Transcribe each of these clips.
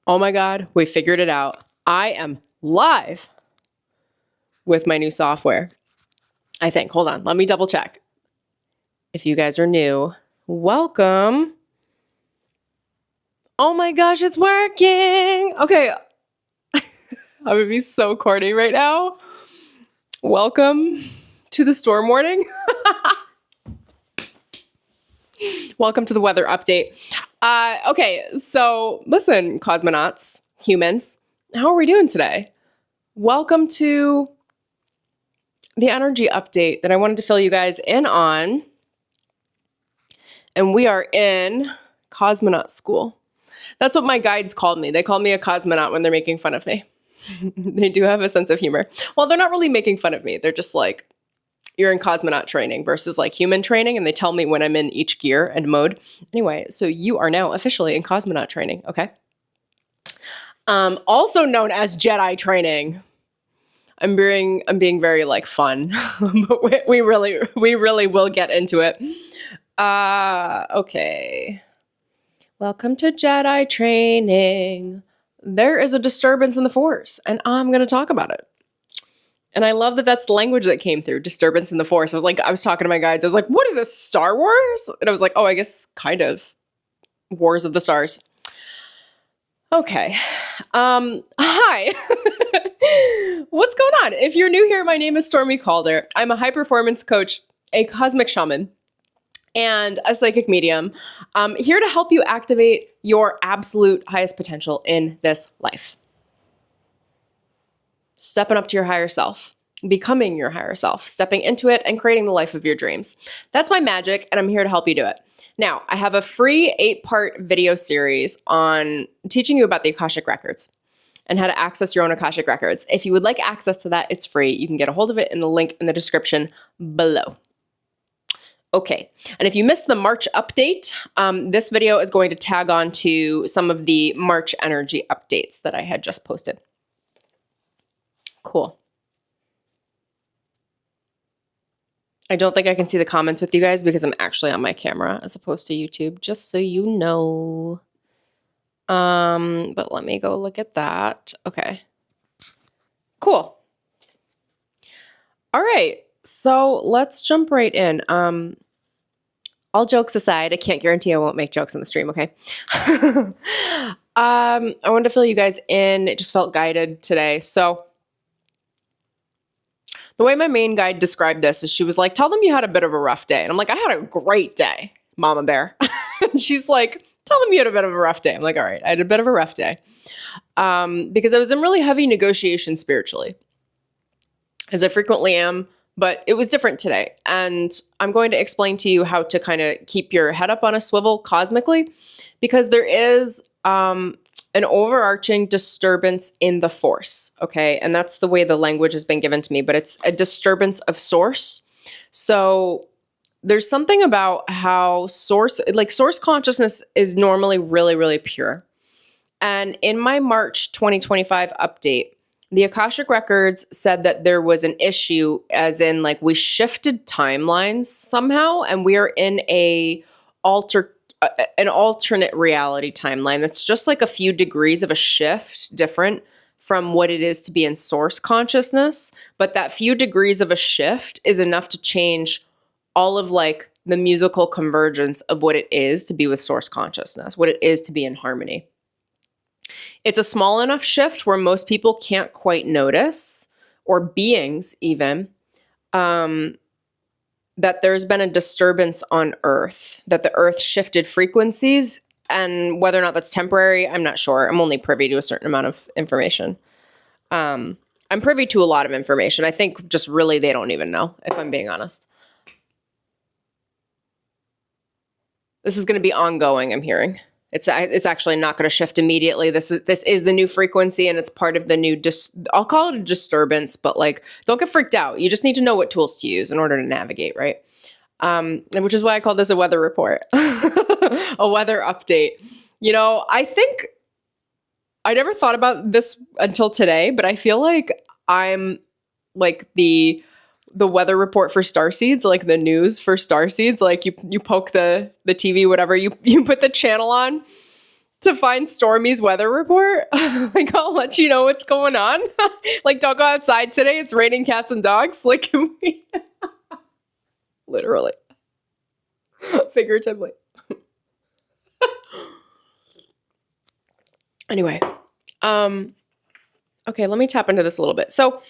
Oh my God, we figured it out. I am live with my new software. I think. Hold on. Let me double check. If you guys are new, welcome. Oh my gosh, it's working. Okay. I would be so corny right now. Welcome to the storm warning. Welcome to the weather update. Okay, so listen, cosmonauts, humans, how are we doing today? Welcome to the energy update that I wanted to fill you guys in on. And we are in Cosmonaut school. That's what my guides called me. They call me a cosmonaut when they're making fun of me. They do have a sense of humor. Well, they're not really making fun of me. They're just like, you're in cosmonaut training versus like human training. And they tell me when I'm in each gear and mode. Anyway, so you are now officially in cosmonaut training. Okay. Also known as Jedi training. I'm being very like fun, but we really will get into it. Okay. Welcome to Jedi training. There is a disturbance in the Force, and I'm going to talk about it. And I love that that's the language that came through, disturbance in the Force. I was talking to my guides. I was like, what is this, Star Wars? And I was like, oh, I guess kind of. Wars of the Stars. Okay. Hi. What's going on? If you're new here, my name is Stormy Calder. I'm a high performance coach, a cosmic shaman, and a psychic medium. Here to help you activate your absolute highest potential in this life. Stepping up to your higher self, becoming your higher self, stepping into it and creating the life of your dreams. That's my magic, and I'm here to help you do it. Now, I have a free 8-part video series on teaching you about the Akashic records and how to access your own Akashic records. If you would like access to that, it's free. You can get a hold of it in the link in the description below. Okay, and if you missed the March update, this video is going to tag on to some of the March energy updates that I had just posted. Cool. I don't think I can see the comments with you guys because I'm actually on my camera as opposed to YouTube, just so you know. But let me go look at that. Okay. Cool. All right. So let's jump right in. All jokes aside, I can't guarantee I won't make jokes on the stream, okay? I wanted to fill you guys in. It just felt guided today. So the way my main guide described this is she was like, tell them you had a bit of a rough day. And I'm like, I had a great day, Mama Bear. And she's like, tell them you had a bit of a rough day. I'm like, all right, I had a bit of a rough day. Because I was in really heavy negotiation spiritually, as I frequently am, but it was different today. And I'm going to explain to you how to kind of keep your head up on a swivel cosmically, because there is an overarching disturbance in the Force, okay? And that's the way the language has been given to me, but it's a disturbance of source. So there's something about how source consciousness is normally really, really pure. And in my March 2025 update, the Akashic Records said that there was an issue, as in like we shifted timelines somehow, and we are in an alternate reality timeline that's just like a few degrees of a shift different from what it is to be in source consciousness. But that few degrees of a shift is enough to change all of like the musical convergence of what it is to be with source consciousness, what it is to be in harmony. It's a small enough shift where most people can't quite notice, or beings even, that there's been a disturbance on Earth, that the Earth shifted frequencies, and whether or not that's temporary, I'm not sure. I'm only privy to a certain amount of information. I'm privy to a lot of information. I think just really they don't even know, if I'm being honest. This is going to be ongoing, I'm hearing. It's actually not going to shift immediately. This is the new frequency, and it's part of the new, I'll call it a disturbance, but like, don't get freaked out. You just need to know what tools to use in order to navigate, right? And which is why I call this a weather report, a weather update. You know, I think I never thought about this until today, but I feel like I'm like the weather report for Starseeds, like the news for Starseeds. Like you poke the TV, whatever, you put the channel on to find Stormie's weather report. Like, I'll let you know what's going on. Like, don't go outside today. It's raining cats and dogs. Like, literally. Figuratively. Anyway. Okay, let me tap into this a little bit. So,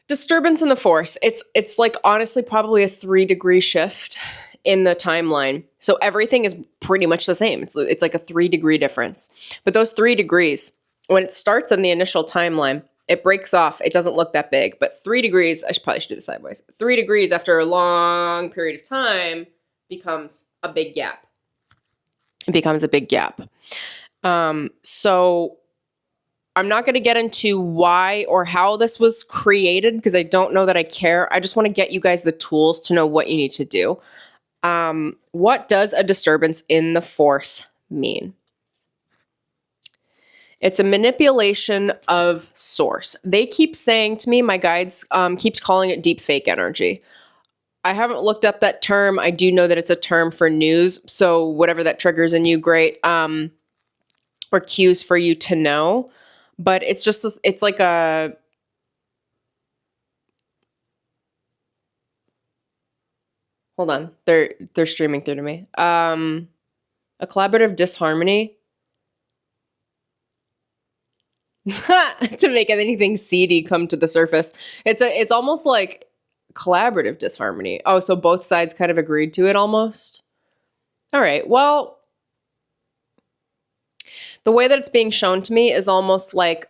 disturbance in the force. It's like honestly probably a 3-degree shift in the timeline. So everything is pretty much the same. It's like a 3-degree difference. But those 3 degrees, when it starts in the initial timeline, it breaks off. It doesn't look that big. But 3 degrees, I should probably do this sideways. 3 degrees after a long period of time becomes a big gap. It becomes a big gap. So I'm not going to get into why or how this was created because I don't know that I care. I just want to get you guys the tools to know what you need to do. What does a disturbance in the force mean? It's a manipulation of source. They keep saying to me, my guides keeps calling it deep fake energy. I haven't looked up that term. I do know that it's a term for news. So whatever that triggers in you, great. Or cues for you to know. But it's just, it's like a, hold on, they're streaming through to me. A collaborative disharmony to make anything seedy come to the surface. It's almost like collaborative disharmony. Oh, so both sides kind of agreed to it almost. All right, well, the way that it's being shown to me is almost like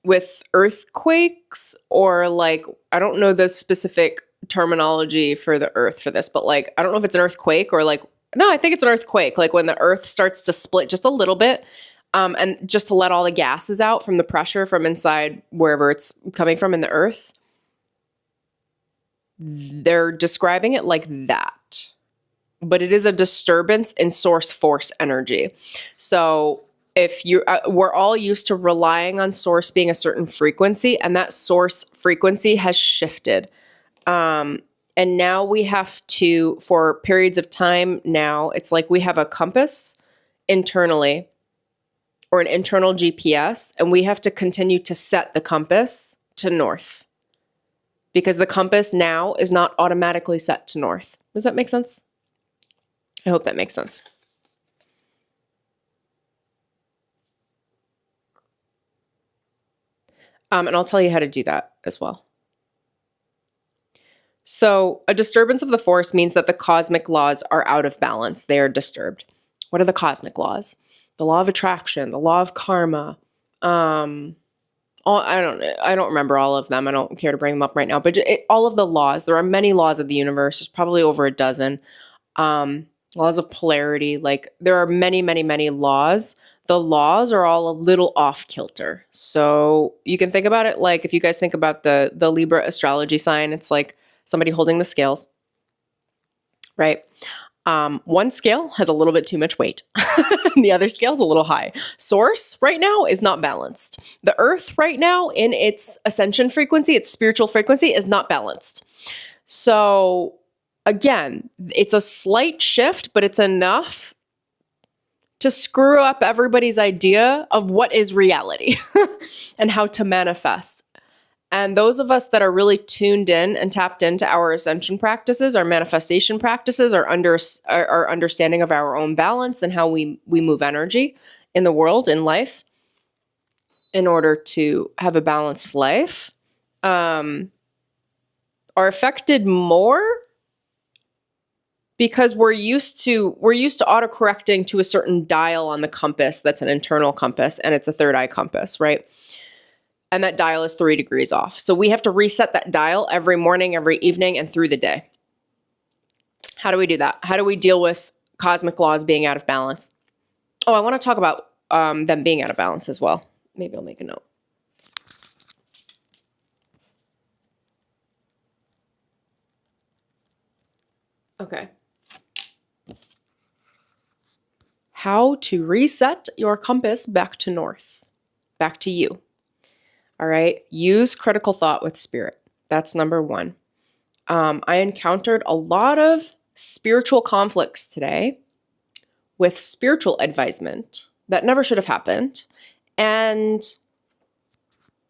with earthquakes or like, I don't know the specific terminology for the earth for this, but like, I don't know if it's an earthquake or like, no, I think it's an earthquake. Like when the earth starts to split just a little bit and just to let all the gases out from the pressure from inside wherever it's coming from in the earth. They're describing it like that. But it is a disturbance in source force energy. So if we're all used to relying on source being a certain frequency, and that source frequency has shifted. And now we have to, for periods of time now, it's like we have a compass internally or an internal GPS, and we have to continue to set the compass to north because the compass now is not automatically set to north. Does that make sense? I hope that makes sense. And I'll tell you how to do that as well. So a disturbance of the force means that the cosmic laws are out of balance. They are disturbed. What are the cosmic laws? The law of attraction, the law of karma. I don't remember all of them. I don't care to bring them up right now. But all of the laws, there are many laws of the universe. There's probably over a dozen. Laws of polarity, like there are many, many, many laws. The laws are all a little off kilter. So you can think about it like if you guys think about the Libra astrology sign, it's like somebody holding the scales, right? One scale has a little bit too much weight. The other scale is a little high. Source right now is not balanced. The earth right now in its ascension frequency, its spiritual frequency is not balanced. So again, it's a slight shift, but it's enough to screw up everybody's idea of what is reality and how to manifest. And those of us that are really tuned in and tapped into our ascension practices, our manifestation practices, our understanding of our own balance and how we move energy in the world, in life, in order to have a balanced life, are affected more because we're used to autocorrecting to a certain dial on the compass that's an internal compass, and it's a third eye compass, right? And that dial is 3 degrees off. So we have to reset that dial every morning, every evening, and through the day. How do we do that? How do we deal with cosmic laws being out of balance? Oh, I want to talk about them being out of balance as well. Maybe I'll make a note. Okay. How to reset your compass back to north, back to you. All right. Use critical thought with spirit. That's number 1. I encountered a lot of spiritual conflicts today with spiritual advisement that never should have happened. And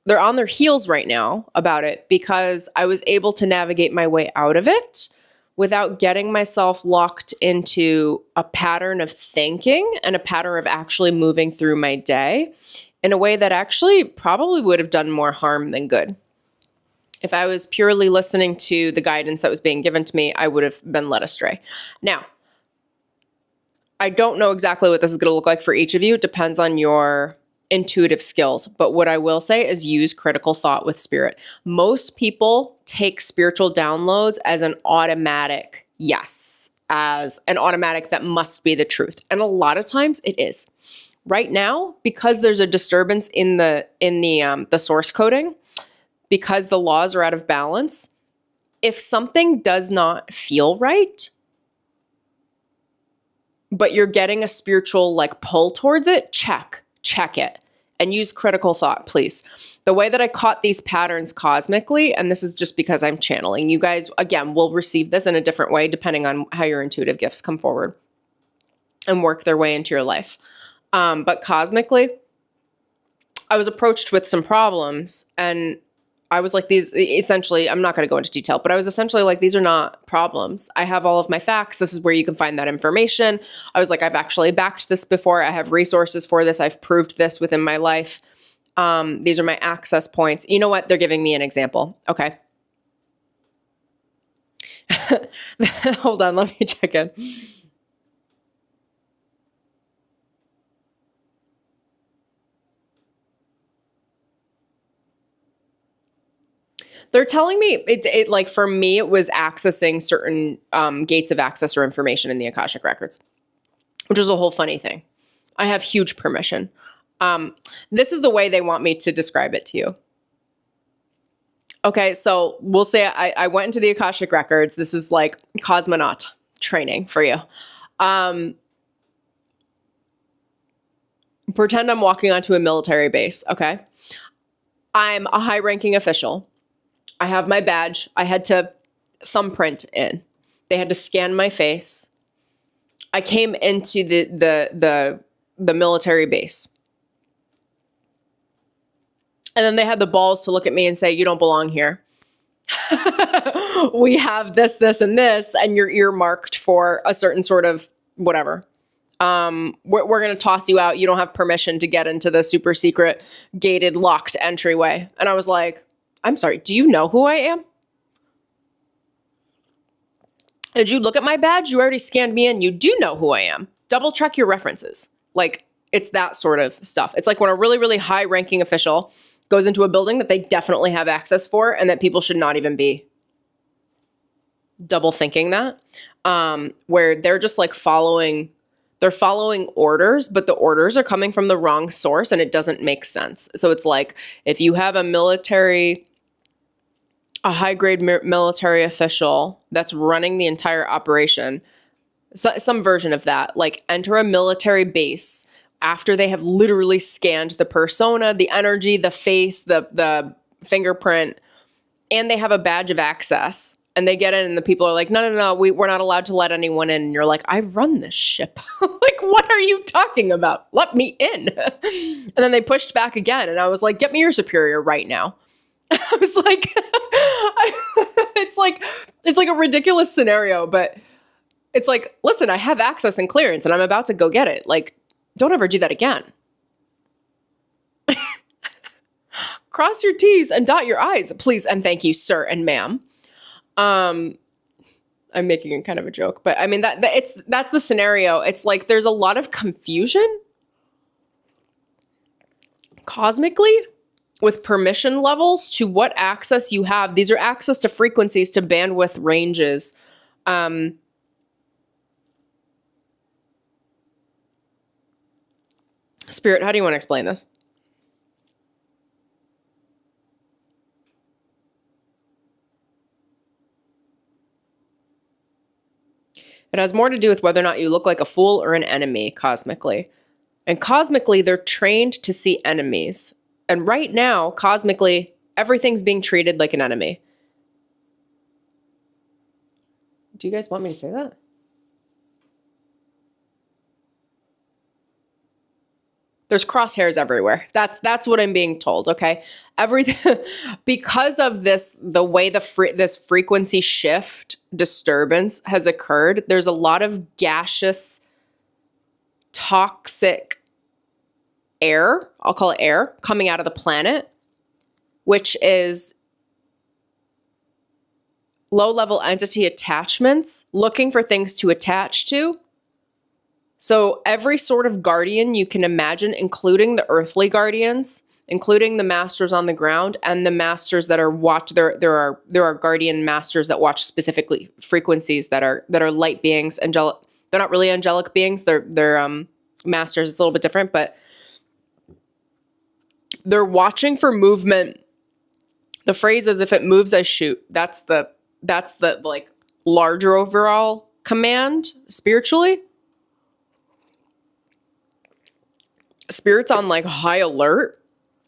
they're on their heels right now about it because I was able to navigate my way out of it without getting myself locked into a pattern of thinking and a pattern of actually moving through my day in a way that actually probably would have done more harm than good. If I was purely listening to the guidance that was being given to me, I would have been led astray. Now, I don't know exactly what this is going to look like for each of you. It depends on your intuitive skills. But what I will say is use critical thought with spirit. Most people take spiritual downloads as an automatic yes, as an automatic that must be the truth. And a lot of times it is. Right now, because there's a disturbance in the source coding, because the laws are out of balance, if something does not feel right, but you're getting a spiritual like pull towards it, check it and use critical thought, please. The way that I caught these patterns cosmically, and this is just because I'm channeling, you guys, again, will receive this in a different way depending on how your intuitive gifts come forward and work their way into your life. But cosmically, I was approached with some problems and I was like, these essentially, I'm not going to go into detail, but I was essentially like, these are not problems. I have all of my facts. This is where you can find that information. I was like, I've actually backed this before. I have resources for this. I've proved this within my life. These are my access points. You know what? They're giving me an example. Okay. Hold on. Let me check in. They're telling me it like for me, it was accessing certain gates of access or information in the Akashic records, which is a whole funny thing. I have huge permission. This is the way they want me to describe it to you. Okay, so we'll say I went into the Akashic records. This is like Cosmonaut training for you. Pretend I'm walking onto a military base, okay? I'm a high-ranking official. I have my badge. I had to thumbprint in. They had to scan my face. I came into the military base. And then they had the balls to look at me and say, you don't belong here. We have this, this, and this, and you're earmarked for a certain sort of whatever. We're going to toss you out. You don't have permission to get into the super secret gated locked entryway. And I was like, I'm sorry, do you know who I am? Did you look at my badge? You already scanned me in. You do know who I am. Double check your references. Like, it's that sort of stuff. It's like when a really, really high-ranking official goes into a building that they definitely have access for and that people should not even be double thinking that, where they're just like following orders, but the orders are coming from the wrong source and it doesn't make sense. So it's like if you have a high-grade military official that's running the entire operation, some version of that, like enter a military base after they have literally scanned the persona, the energy, the face, the fingerprint, and they have a badge of access. And they get in and the people are like, no, we're not allowed to let anyone in. And you're like, I run this ship. Like, what are you talking about? Let me in. And then they pushed back again. And I was like, get me your superior right now. I was like, it's like a ridiculous scenario, but it's like, listen, I have access and clearance and I'm about to go get it. Like, don't ever do that again. Cross your T's and dot your I's, please. And thank you, sir and ma'am. I'm making it kind of a joke, but I mean, that's the scenario. It's like, there's a lot of confusion cosmically with permission levels to what access you have. These are access to frequencies, to bandwidth ranges. Spirit, how do you want to explain this? It has more to do with whether or not you look like a fool or an enemy cosmically. And cosmically, they're trained to see enemies. And right now, cosmically, everything's being treated like an enemy. Do you guys want me to say that? There's crosshairs everywhere. That's what I'm being told, okay? Everything because of this, the way this frequency shift disturbance has occurred, there's a lot of gaseous, toxic air, I'll call it air, coming out of the planet, which is low-level entity attachments looking for things to attach to. So every sort of guardian you can imagine, including the earthly guardians, including the masters on the ground and the masters that are there are guardian masters that watch specifically frequencies that are light beings, angelic. They're not really angelic beings. They're masters. It's a little bit different, but they're watching for movement. The phrase is, if it moves, I shoot. That's the like larger overall command spiritually. Spirit's on like high alert.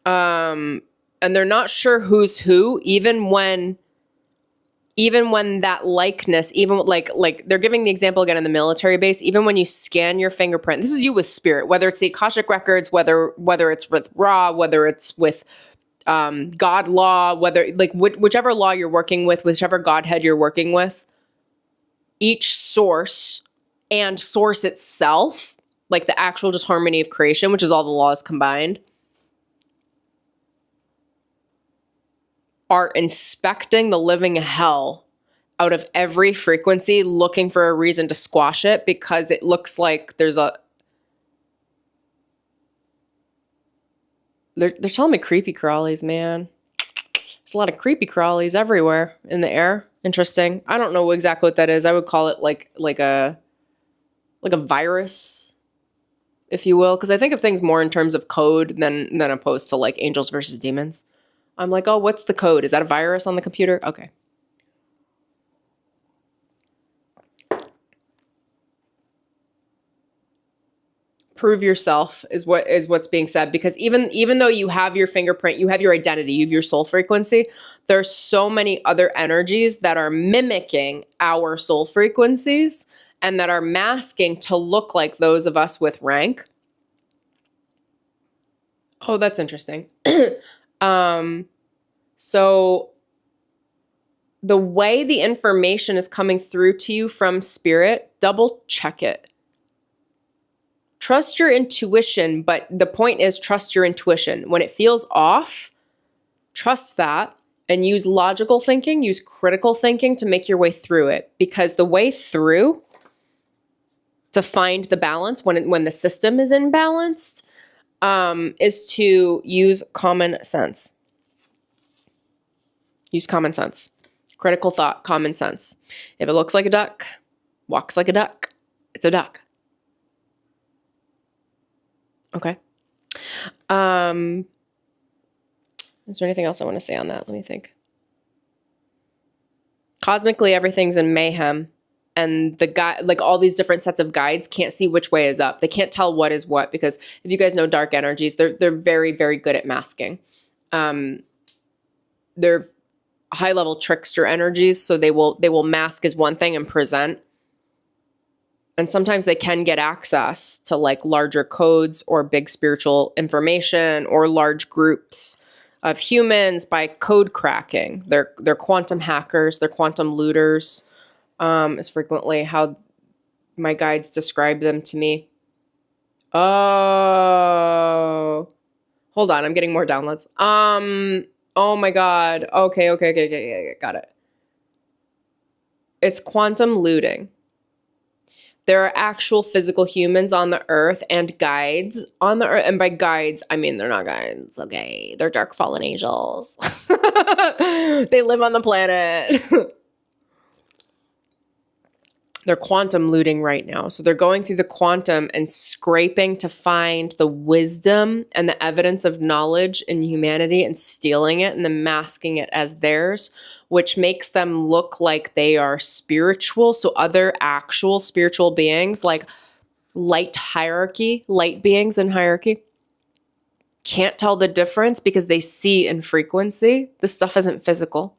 And they're not sure who's who, even when that likeness, even like they're giving the example again in the military base, even when you scan your fingerprint, this is you with spirit, whether it's the Akashic records, whether it's with Ra, whether it's with God law, whether like whichever law you're working with, whichever Godhead you're working with, each source and source itself, like the actual just harmony of creation, which is all the laws combined, are inspecting the living hell out of every frequency, looking for a reason to squash it, because it looks like they're telling me creepy crawlies, man. There's a lot of creepy crawlies everywhere in the air. Interesting. I don't know exactly what that is. I would call it like a virus, if you will, because I think of things more in terms of code than opposed to like angels versus demons. I'm like, oh, what's the code? Is that a virus on the computer? Okay. Prove yourself is what's being said, because even though you have your fingerprint, you have your identity, you have your soul frequency, there's so many other energies that are mimicking our soul frequencies and that are masking to look like those of us with rank. Oh, that's interesting. So the way the information is coming through to you from spirit, double check it. Trust your intuition, but the point is trust your intuition. When it feels off, trust that and use logical thinking, use critical thinking to make your way through it, because the way through to find the balance when the system is imbalanced is to use common sense. Use common sense. Critical thought, common sense. If it looks like a duck, walks like a duck, it's a duck. Okay. Is there anything else I want to say on that? Let me think. Cosmically, everything's in mayhem. And the guy, like all these different sets of guides, can't see which way is up. They can't tell what is what, because if you guys know dark energies, they're very, very good at masking. They're high-level trickster energies, so they will mask as one thing and present. And sometimes they can get access to like larger codes or big spiritual information or large groups of humans by code cracking. They're quantum hackers, they're quantum looters. Is frequently how my guides describe them to me. Oh, hold on. I'm getting more downloads. Oh my God. Okay. Got it. It's quantum looting. There are actual physical humans on the earth and guides on the earth. And by guides, I mean, they're not guides. Okay. They're dark fallen angels. They live on the planet. They're quantum looting right now. So they're going through the quantum and scraping to find the wisdom and the evidence of knowledge in humanity and stealing it and then masking it as theirs, which makes them look like they are spiritual. So other actual spiritual beings, like light beings in hierarchy, can't tell the difference because they see in frequency. This stuff isn't physical.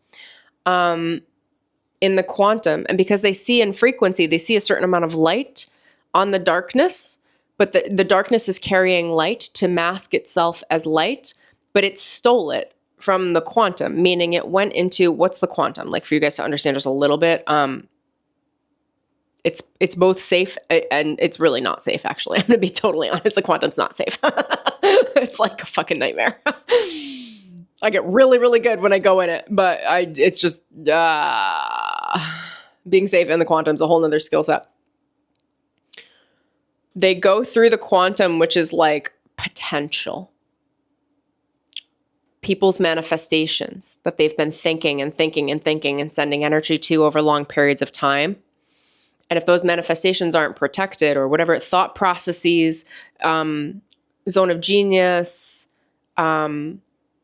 In the quantum, and because they see in frequency, they see a certain amount of light on the darkness, but the darkness is carrying light to mask itself as light, but it stole it from the quantum, meaning it went into, what's the quantum? Like, for you guys to understand just a little bit, it's both safe and it's really not safe, actually. I'm going to be totally honest. The quantum's not safe. It's like a fucking nightmare. I get really, really good when I go in it, but it's just being safe in the quantum's a whole nother skill set. They go through the quantum, which is like potential. People's manifestations that they've been thinking and thinking and thinking and sending energy to over long periods of time. And if those manifestations aren't protected or whatever, thought processes, zone of genius, there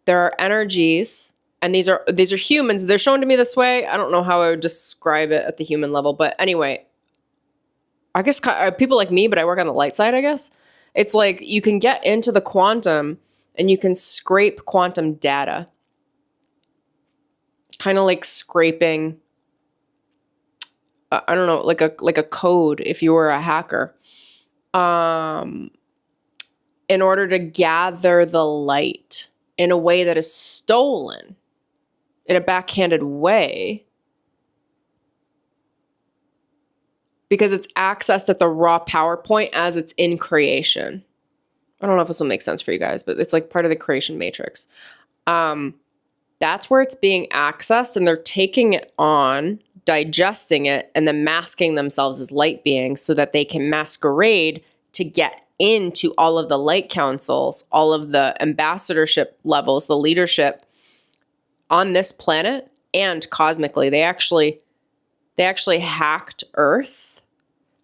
are energies, and these are humans. They're shown to me this way. I don't know how I would describe it at the human level, but anyway, I guess people like me, but I work on the light side, I guess. It's like you can get into the quantum and you can scrape quantum data. Kind of like scraping, I don't know, like a code if you were a hacker. In order to gather the light in a way that is stolen, in a backhanded way, because it's accessed at the raw power point as it's in creation. I don't know if this will make sense for you guys, but it's like part of the creation matrix. That's where it's being accessed, and they're taking it on, digesting it, and then masking themselves as light beings so that they can masquerade to get into all of the light councils, all of the ambassadorship levels, the leadership on this planet and cosmically. They actually hacked Earth,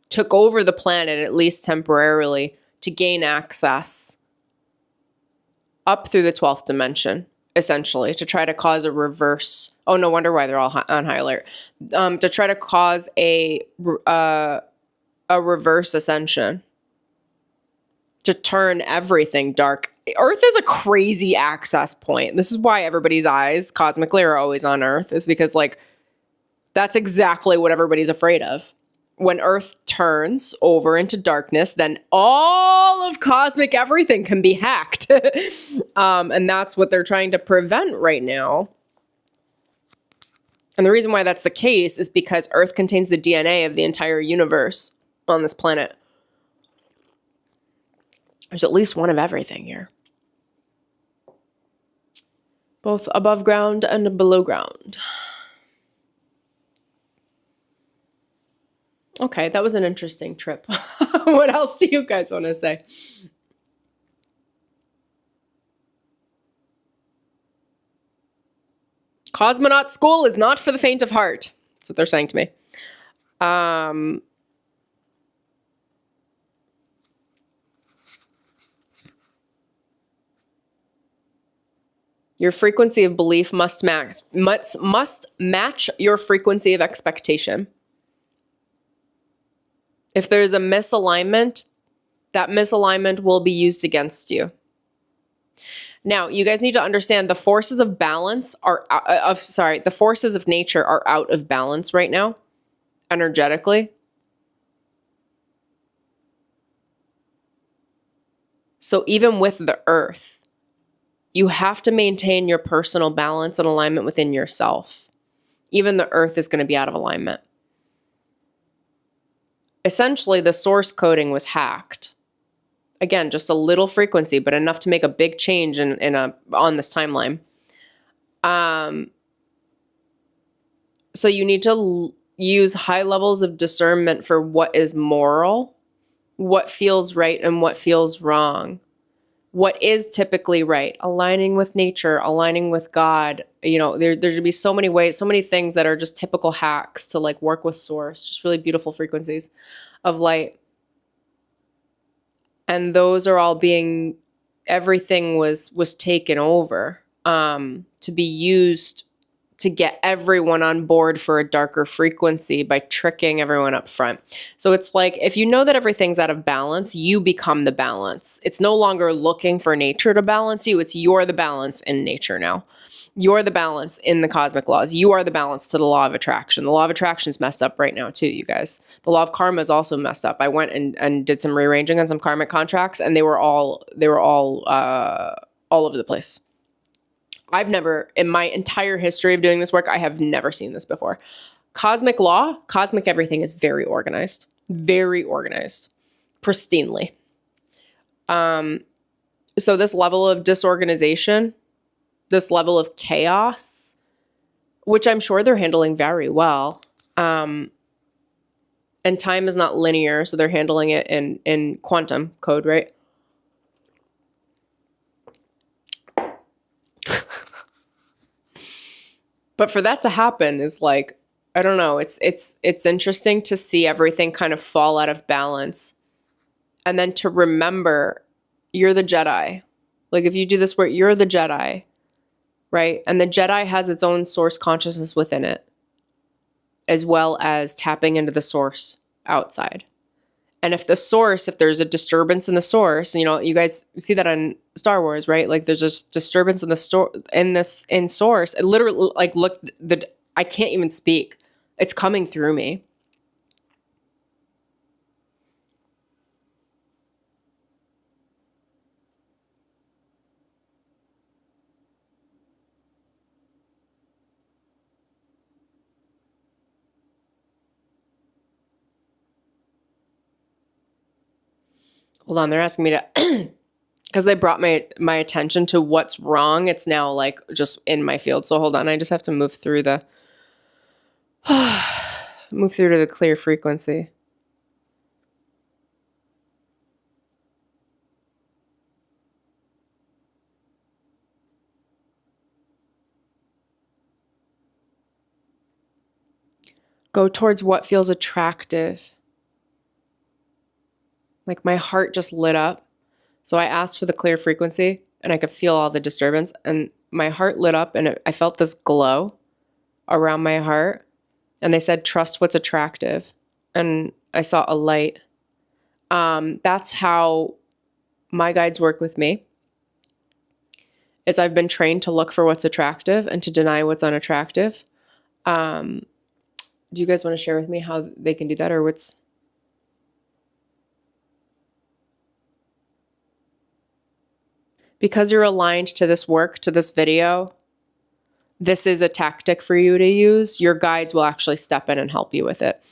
took over the planet, at least temporarily, to gain access up through the 12th dimension, essentially, to try to cause a reverse. Oh, no wonder why they're all on high alert. To try to cause a reverse ascension, to turn everything dark. Earth is a crazy access point. This is why everybody's eyes cosmically are always on Earth, is because, like, that's exactly what everybody's afraid of. When Earth turns over into darkness, then all of cosmic everything can be hacked. And that's what they're trying to prevent right now. And the reason why that's the case is because Earth contains the DNA of the entire universe on this planet. There's at least one of everything here. Both above ground and below ground. Okay, that was an interesting trip. What else do you guys want to say? Cosmonaut school is not for the faint of heart. That's what they're saying to me. Your frequency of belief must match your frequency of expectation. If there's a misalignment, that misalignment will be used against you. Now, you guys need to understand the forces of balance the forces of nature are out of balance right now, energetically. So even with the earth, you have to maintain your personal balance and alignment within yourself. Even the earth is going to be out of alignment. Essentially, the source coding was hacked. Again, just a little frequency, but enough to make a big change on this timeline. So you need to use high levels of discernment for what is moral, what feels right and what feels wrong. What is typically right, aligning with nature, aligning with God. You know, there's going to be so many ways, so many things that are just typical hacks to like work with source, just really beautiful frequencies of light. And those are all everything was taken over to be used to get everyone on board for a darker frequency by tricking everyone up front. So it's like, if you know that everything's out of balance, you become the balance. It's no longer looking for nature to balance you. It's you're the balance in nature now. You're the balance in the cosmic laws. You are the balance to the law of attraction. The law of attraction is messed up right now too, you guys. The law of karma is also messed up. I went and did some rearranging on some karmic contracts, and they were all over the place. I've never, in my entire history of doing this work, I have never seen this before. Cosmic law, cosmic everything is very organized, pristinely. So this level of disorganization, this level of chaos, which I'm sure they're handling very well. And time is not linear, so they're handling it in quantum code, right? But for that to happen is like, I don't know, it's interesting to see everything kind of fall out of balance. And then to remember, you're the Jedi. Like if you do this work, you're the Jedi, right? And the Jedi has its own source consciousness within it, as well as tapping into the source outside. And if there's a disturbance in the source, you guys see that on Star Wars, right? Like there's a disturbance in the in source. It literally, like, look, I can't even speak. It's coming through me. Hold on, they're asking me to, because they brought my attention to what's wrong. It's now like just in my field. So hold on, I just have to move through to the clear frequency. Go towards what feels attractive. Like my heart just lit up. So I asked for the clear frequency and I could feel all the disturbance, and my heart lit up and I felt this glow around my heart. And they said, trust what's attractive. And I saw a light. That's how my guides work with me. Is I've been trained to look for what's attractive and to deny what's unattractive. Do you guys want to share with me how they can do that, or what's... Because you're aligned to this work, to this video, this is a tactic for you to use. Your guides will actually step in and help you with it.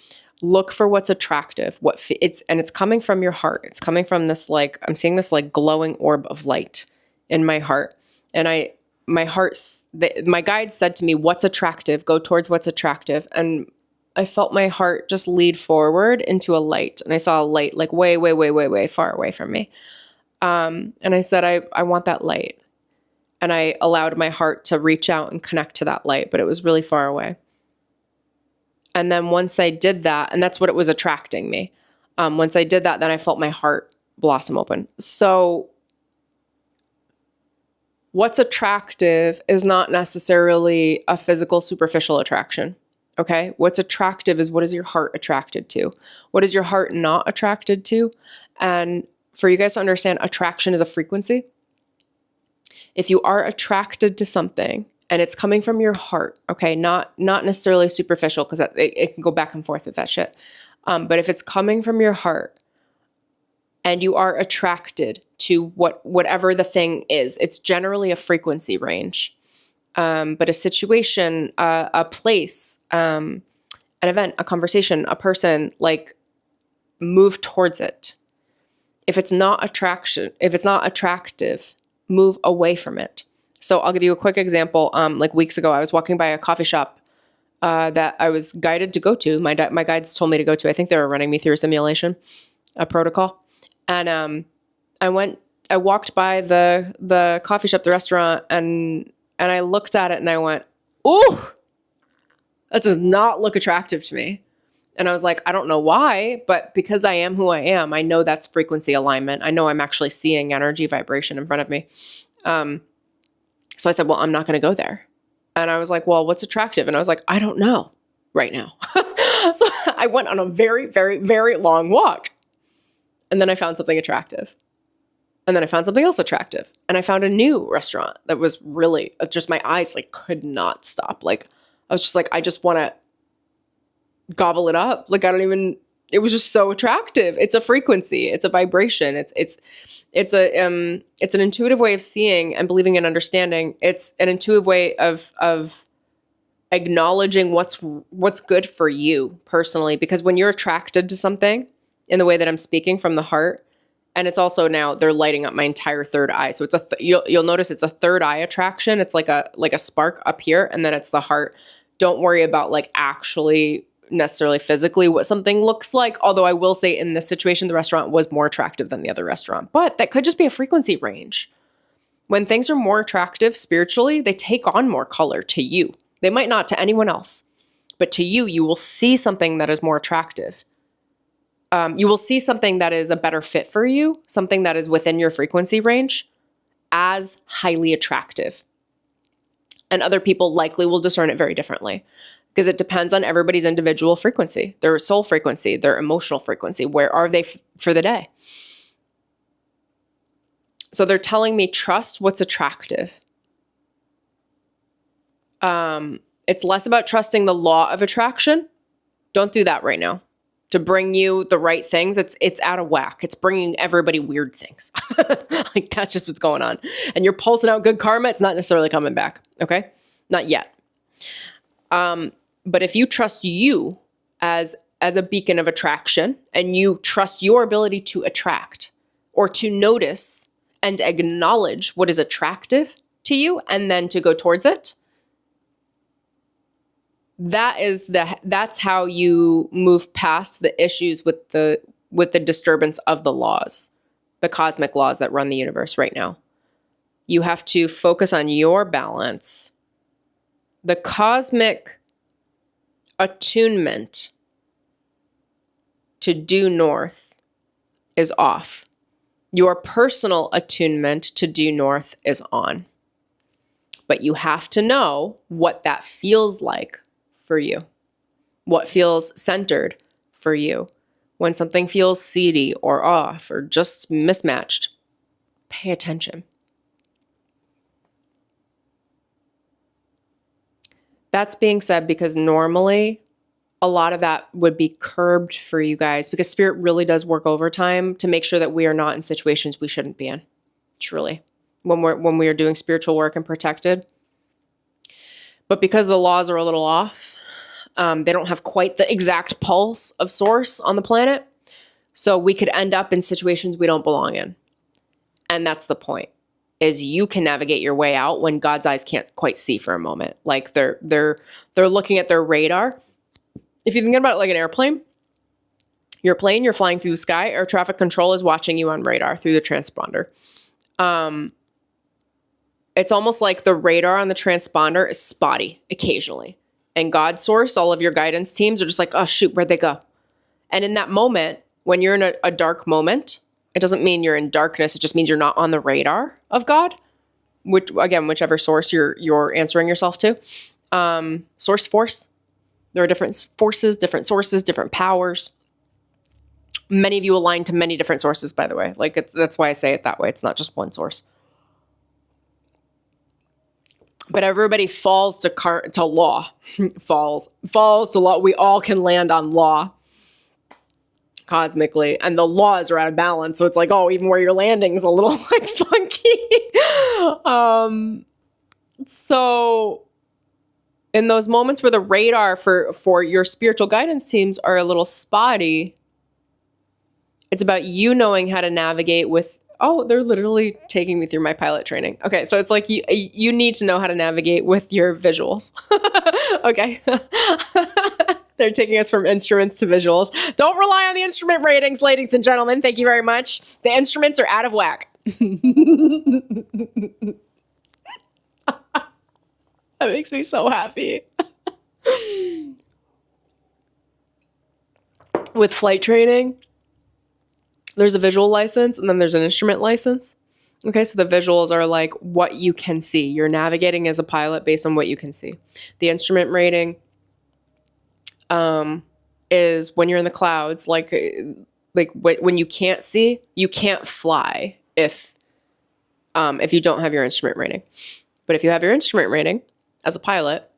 Look for what's attractive. It's coming from your heart. It's coming from this, like, I'm seeing this like glowing orb of light in my heart. And my guide said to me, what's attractive? Go towards what's attractive. And I felt my heart just lead forward into a light. And I saw a light like way, way, way, way, way far away from me. And I said, I want that light. And I allowed my heart to reach out and connect to that light, but it was really far away. And then once I did that, and that's what it was attracting me. Once I did that, then I felt my heart blossom open. So what's attractive is not necessarily a physical, superficial attraction. Okay? What's attractive is, what is your heart attracted to? What is your heart not attracted to? And for you guys to understand, attraction is a frequency. If you are attracted to something and it's coming from your heart, okay, not necessarily superficial, because it can go back and forth with that shit. But if it's coming from your heart and you are attracted to whatever the thing is, it's generally a frequency range. But a situation, a place, an event, a conversation, a person, like, move towards it. If it's not attractive, move away from it. So I'll give you a quick example. Like weeks ago, I was walking by a coffee shop that I was guided to go to. My guides told me to go to. I think they were running me through a simulation, a protocol. And I walked by the coffee shop, the restaurant, and I looked at it and I went, ooh, that does not look attractive to me. And I was like, I don't know why, but because I am who I am, I know that's frequency alignment. I know I'm actually seeing energy vibration in front of me. So I said, well, I'm not going to go there. And I was like, well, what's attractive? And I was like, I don't know right now. So I went on a very, very, very long walk. And then I found something attractive. And then I found something else attractive. And I found a new restaurant that was really just, my eyes like could not stop. Like I was just like, I just want to gobble it up. Like I don't even, it was just so attractive. It's a frequency. It's a vibration. It's an intuitive way of seeing and believing and understanding. It's an intuitive way of acknowledging what's good for you personally. Because when you're attracted to something in the way that I'm speaking from the heart, and it's also now they're lighting up my entire third eye. So it's you'll notice it's a third eye attraction. It's like a spark up here, and then it's the heart. Don't worry about like actually necessarily physically what something looks like. Although I will say in this situation, the restaurant was more attractive than the other restaurant, but that could just be a frequency range. When things are more attractive spiritually, they take on more color to you. They might not to anyone else, but to you, you will see something that is more attractive. You will see something that is a better fit for you, something that is within your frequency range as highly attractive. And other people likely will discern it very differently because it depends on everybody's individual frequency, their soul frequency, their emotional frequency. Where are they for the day? So they're telling me trust what's attractive. It's less about trusting the law of attraction. Don't do that right now. To bring you the right things, it's out of whack. It's bringing everybody weird things. Like that's just what's going on. And you're pulsing out good karma. It's not necessarily coming back. Okay, not yet. But if you trust you as a beacon of attraction, and you trust your ability to attract or to notice and acknowledge what is attractive to you, and then to go towards it. That's how you move past the issues with the disturbance of the laws, the cosmic laws that run the universe right now. You have to focus on your balance. The cosmic attunement to due north is off. Your personal attunement to due north is on. But you have to know what that feels like for you, what feels centered for you. When something feels seedy or off or just mismatched, pay attention. That's being said because normally a lot of that would be curbed for you guys because Spirit really does work overtime to make sure that we are not in situations we shouldn't be in. Truly. When we are doing spiritual work and protected. But because the laws are a little off, they don't have quite the exact pulse of source on the planet. So we could end up in situations we don't belong in. And that's the point, is you can navigate your way out when God's eyes can't quite see for a moment. Like they're looking at their radar. If you think about it like an airplane, your plane, you're flying through the sky, air traffic control is watching you on radar through the transponder. It's almost like the radar on the transponder is spotty occasionally. And God's source, all of your guidance teams are just like, oh, shoot, where'd they go? And in that moment, when you're in a dark moment, it doesn't mean you're in darkness. It just means you're not on the radar of God, which, again, whichever source you're answering yourself to. Source force. There are different forces, different sources, different powers. Many of you align to many different sources, by the way. Like that's why I say it that way. It's not just one source. But everybody falls to law. falls to law. We all can land on law cosmically, and the laws are out of balance. So it's like, oh, even where you're landing is a little like funky. So in those moments where the radar for your spiritual guidance teams are a little spotty, it's about you knowing how to navigate with, oh, they're literally taking me through my pilot training. Okay, so it's like you need to know how to navigate with your visuals. Okay. They're taking us from instruments to visuals. Don't rely on the instrument ratings, ladies and gentlemen. Thank you very much. The instruments are out of whack. That makes me so happy. With flight training, there's a visual license and then there's an instrument license. Okay, so the visuals are like what you can see. You're navigating as a pilot based on what you can see. The instrument rating is when you're in the clouds, like when you can't see, you can't fly if you don't have your instrument rating. But if you have your instrument rating as a pilot,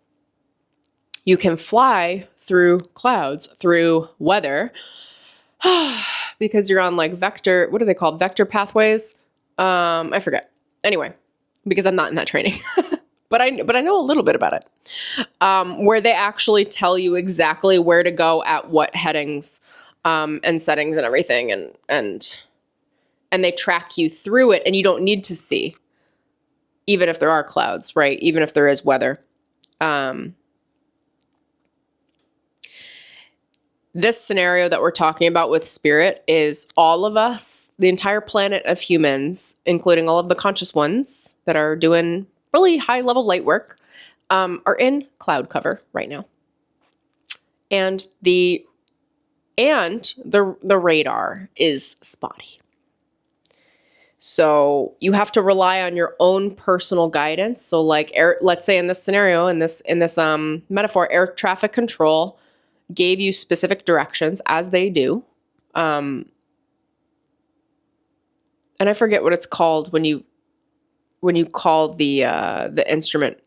you can fly through clouds, through weather, because you're on like vector, what are they called? Vector pathways? I forget. Anyway, because I'm not in that training, but I know a little bit about it. Where they actually tell you exactly where to go at what headings, and settings and everything. And they track you through it, and you don't need to see, even if there are clouds, right? Even if there is weather. This scenario that we're talking about with spirit is all of us, the entire planet of humans, including all of the conscious ones that are doing really high level light work, are in cloud cover right now. And the radar is spotty. So you have to rely on your own personal guidance. So like let's say in this scenario, in this metaphor, air traffic control gave you specific directions, as they do. And I forget what it's called when you call the instrument.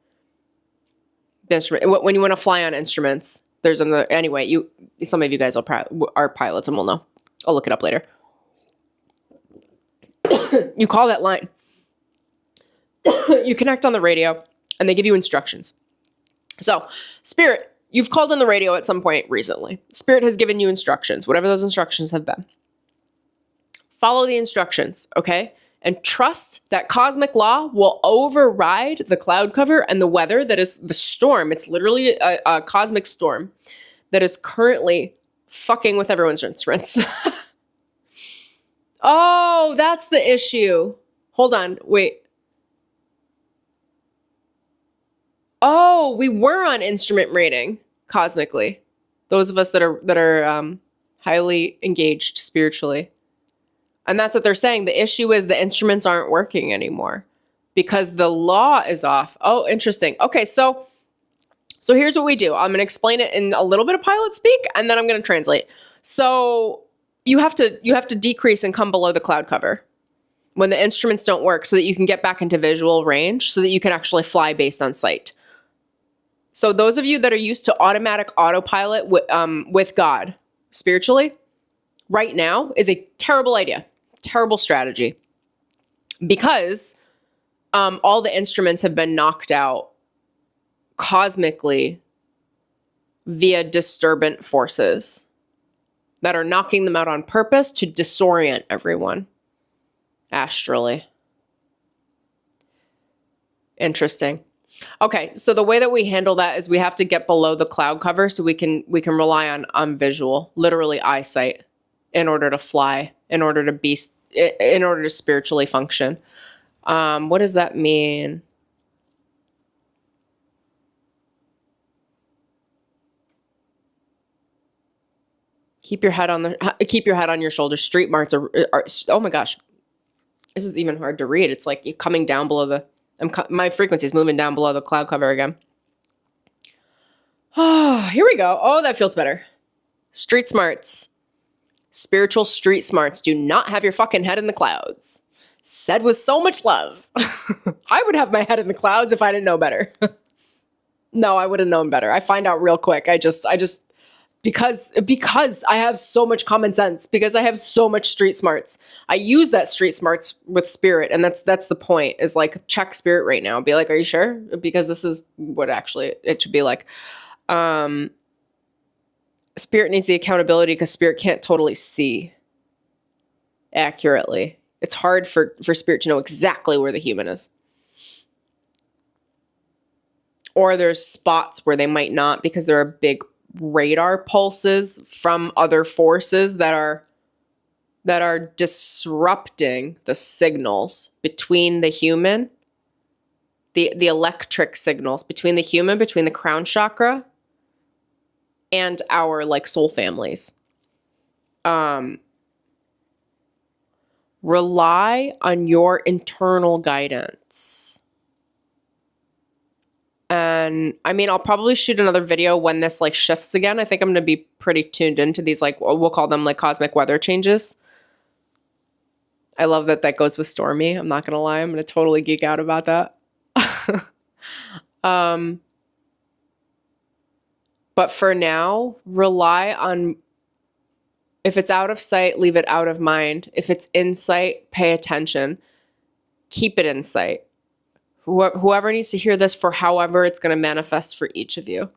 The instrument, when you want to fly on instruments, there's another, anyway, some of you guys are pilots and will know. I'll look it up later. You call that line. You connect on the radio and they give you instructions. So, spirit, you've called on the radio at some point recently. Spirit has given you instructions, whatever those instructions have been. Follow the instructions, okay? And trust that cosmic law will override the cloud cover and the weather that is the storm. It's literally a cosmic storm that is currently fucking with everyone's instruments. Oh, that's the issue. Hold on, wait. Oh, we were on instrument rating cosmically. Those of us that are highly engaged spiritually. And that's what they're saying. The issue is the instruments aren't working anymore because the law is off. Oh, interesting. Okay, so here's what we do. I'm going to explain it in a little bit of pilot speak, and then I'm going to translate. So you have to decrease and come below the cloud cover when the instruments don't work so that you can get back into visual range so that you can actually fly based on sight. So those of you that are used to automatic autopilot with God spiritually, right now is a terrible idea, terrible strategy, because all the instruments have been knocked out cosmically via disturbant forces that are knocking them out on purpose to disorient everyone astrally. Interesting. Okay, so the way that we handle that is we have to get below the cloud cover so we can rely on visual, literally eyesight, in order to fly, in order to spiritually function. What does that mean? Keep your head on your shoulders. Street smarts are oh my gosh, this is even hard to read. It's like you're coming down below my frequency is moving down below the cloud cover again. Oh, here we go. Oh, that feels better. Street smarts. Spiritual street smarts do not have your fucking head in the clouds. Said with so much love. I would have my head in the clouds if I didn't know better. No, I would have known better. I find out real quick. I just because I have so much common sense, because I have so much street smarts. I use that street smarts with spirit, and that's the point, is like check spirit right now. Be like, are you sure? Because this is what actually it should be like. Spirit needs the accountability because spirit can't totally see accurately. It's hard for spirit to know exactly where the human is. Or there's spots where they might not, because there are big radar pulses from other forces that are disrupting the signals between the human, the electric signals between the human, between the crown chakra and our like soul families. Rely on your internal guidance. And I mean, I'll probably shoot another video when this like shifts again. I think I'm going to be pretty tuned into these, like, we'll call them like cosmic weather changes. I love that that goes with Stormy. I'm not going to lie. I'm going to totally geek out about that. But for now, rely on, if it's out of sight, leave it out of mind. If it's in sight, pay attention. Keep it in sight. Whoever needs to hear this for however it's going to manifest for each of you.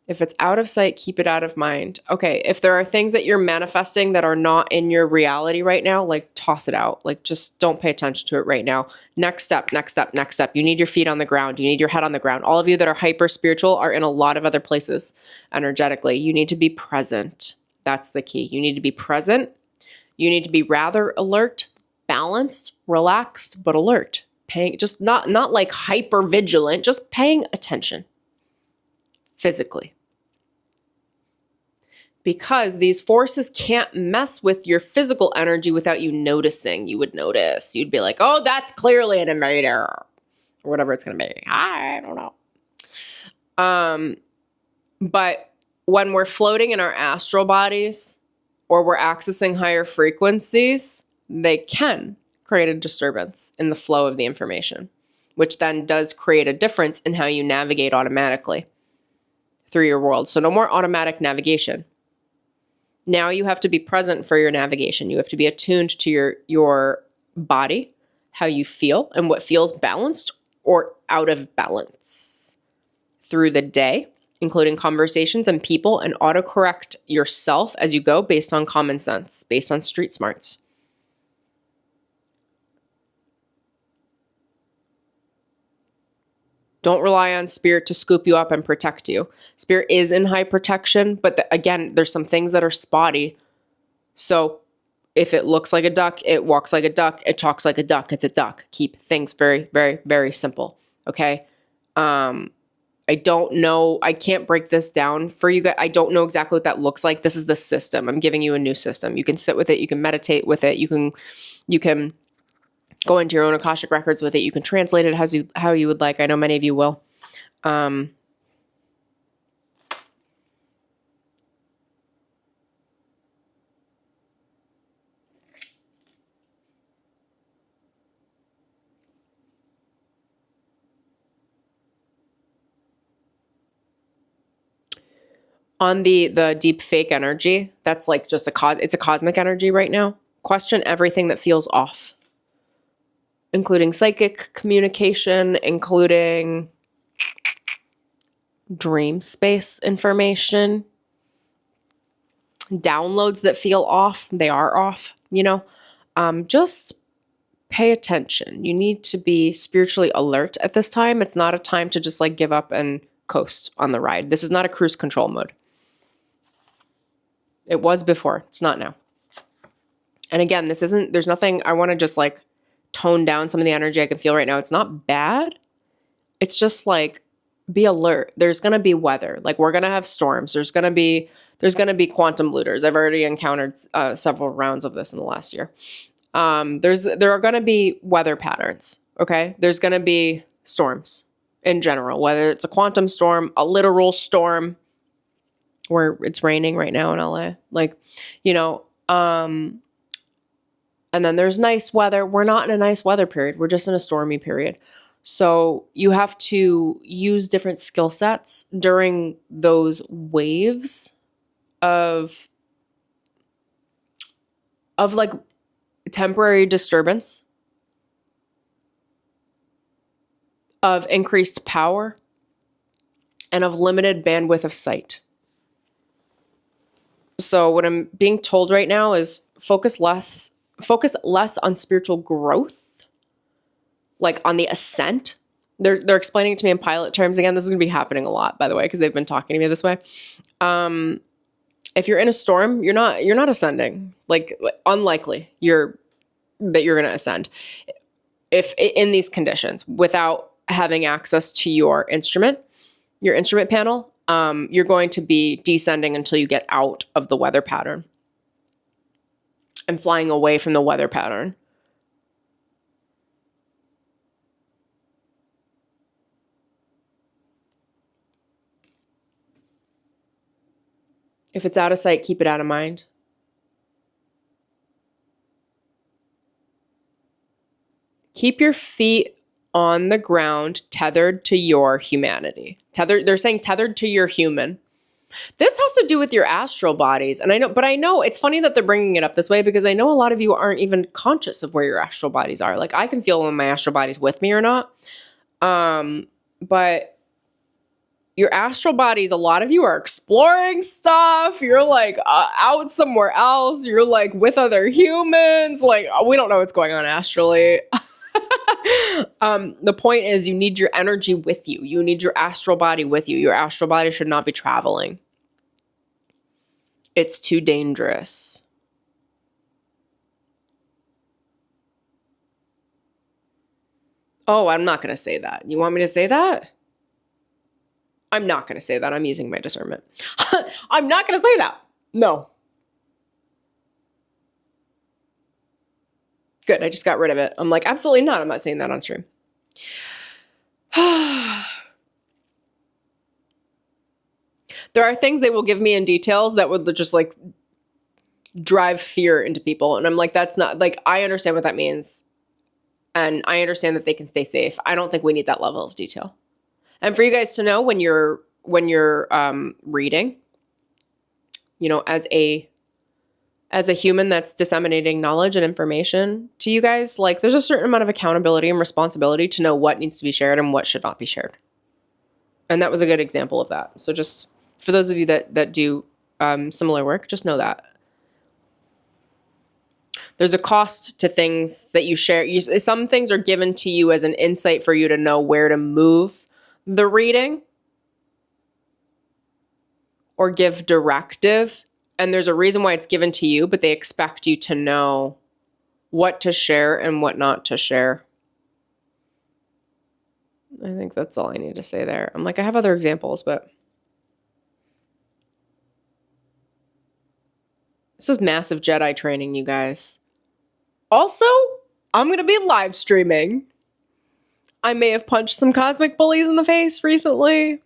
If it's out of sight, keep it out of mind. Okay, if there are things that you're manifesting that are not in your reality right now, like toss it out. Like just don't pay attention to it right now. Next step, next step, next step. You need your feet on the ground. You need your head on the ground. All of you that are hyper spiritual are in a lot of other places energetically. You need to be present. That's the key. You need to be present. You need to be rather alert, balanced, relaxed, but alert. Paying, just not like hyper vigilant, just paying attention physically. Because these forces can't mess with your physical energy without you noticing. You would notice. You'd be like, oh, that's clearly an invader. Or whatever it's going to be. I don't know. But when we're floating in our astral bodies or we're accessing higher frequencies, they can create a disturbance in the flow of the information, which then does create a difference in how you navigate automatically through your world. So no more automatic navigation. Now you have to be present for your navigation. You have to be attuned to your body, how you feel, and what feels balanced or out of balance through the day, including conversations and people, and autocorrect yourself as you go based on common sense, based on street smarts. Don't rely on spirit to scoop you up and protect you. Spirit is in high protection, but again, there's some things that are spotty. So if it looks like a duck, it walks like a duck, it talks like a duck, it's a duck. Keep things very, very, very simple. Okay. I don't know. I can't break this down for you guys. I don't know exactly what that looks like. This is the system. I'm giving you a new system. You can sit with it. You can meditate with it. You can go into your own akashic records with it. You can translate it how you would like. I know many of you will. On the deep fake energy, that's like just it's a cosmic energy right now. Question everything that feels off, including psychic communication, including dream space information, downloads that feel off. They are off, just pay attention. You need to be spiritually alert at this time. It's not a time to just like give up and coast on the ride. This is not a cruise control mode. It was before. It's not now. And again, there's nothing, I want to just like tone down some of the energy I can feel right now. It's not bad. It's just like, be alert. There's going to be weather. Like we're going to have storms. There's going to be quantum looters. I've already encountered several rounds of this in the last year. There are going to be weather patterns. Okay. There's going to be storms in general, whether it's a quantum storm, a literal storm, where it's raining right now in LA. And then there's nice weather. We're not in a nice weather period. We're just in a stormy period. So you have to use different skill sets during those waves of like temporary disturbance, of increased power, and of limited bandwidth of sight. So what I'm being told right now is focus less on spiritual growth, like on the ascent. They're explaining it to me in pilot terms. Again, this is going to be happening a lot, by the way, because they've been talking to me this way. If you're in a storm, you're not ascending. Like unlikely that you're going to ascend if in these conditions without having access to your instrument panel. You're going to be descending until you get out of the weather pattern and flying away from the weather pattern. If it's out of sight, keep it out of mind. Keep your feet on the ground, tethered to your humanity. They're saying tethered to your human. This has to do with your astral bodies. And I know it's funny that they're bringing it up this way, because I know a lot of you aren't even conscious of where your astral bodies are. Like, I can feel when my astral body's with me or not. But your astral bodies, a lot of you are exploring stuff. You're like out somewhere else. You're like with other humans. Like, we don't know what's going on astrally. The point is, you need your energy with you. You need your astral body with you. Your astral body should not be traveling. It's too dangerous. Oh, I'm not going to say that. You want me to say that? I'm not going to say that. I'm using my discernment. I'm not going to say that. No. Good. I just got rid of it. I'm like, absolutely not. I'm not saying that on stream. There are things they will give me in details that would just like drive fear into people. And I'm like, that's not, like, I understand what that means. And I understand that they can stay safe. I don't think we need that level of detail. And for you guys to know, when you're reading, you know, as a human that's disseminating knowledge and information to you guys, like, there's a certain amount of accountability and responsibility to know what needs to be shared and what should not be shared. And that was a good example of that. So just for those of you that do similar work, just know that. There's a cost to things that you share. Some things are given to you as an insight for you to know where to move the reading or give directive. And there's a reason why it's given to you, but they expect you to know what to share and what not to share. I think that's all I need to say there. I'm like, I have other examples, but this is massive Jedi training, you guys. Also, I'm going to be live streaming. I may have punched some cosmic bullies in the face recently.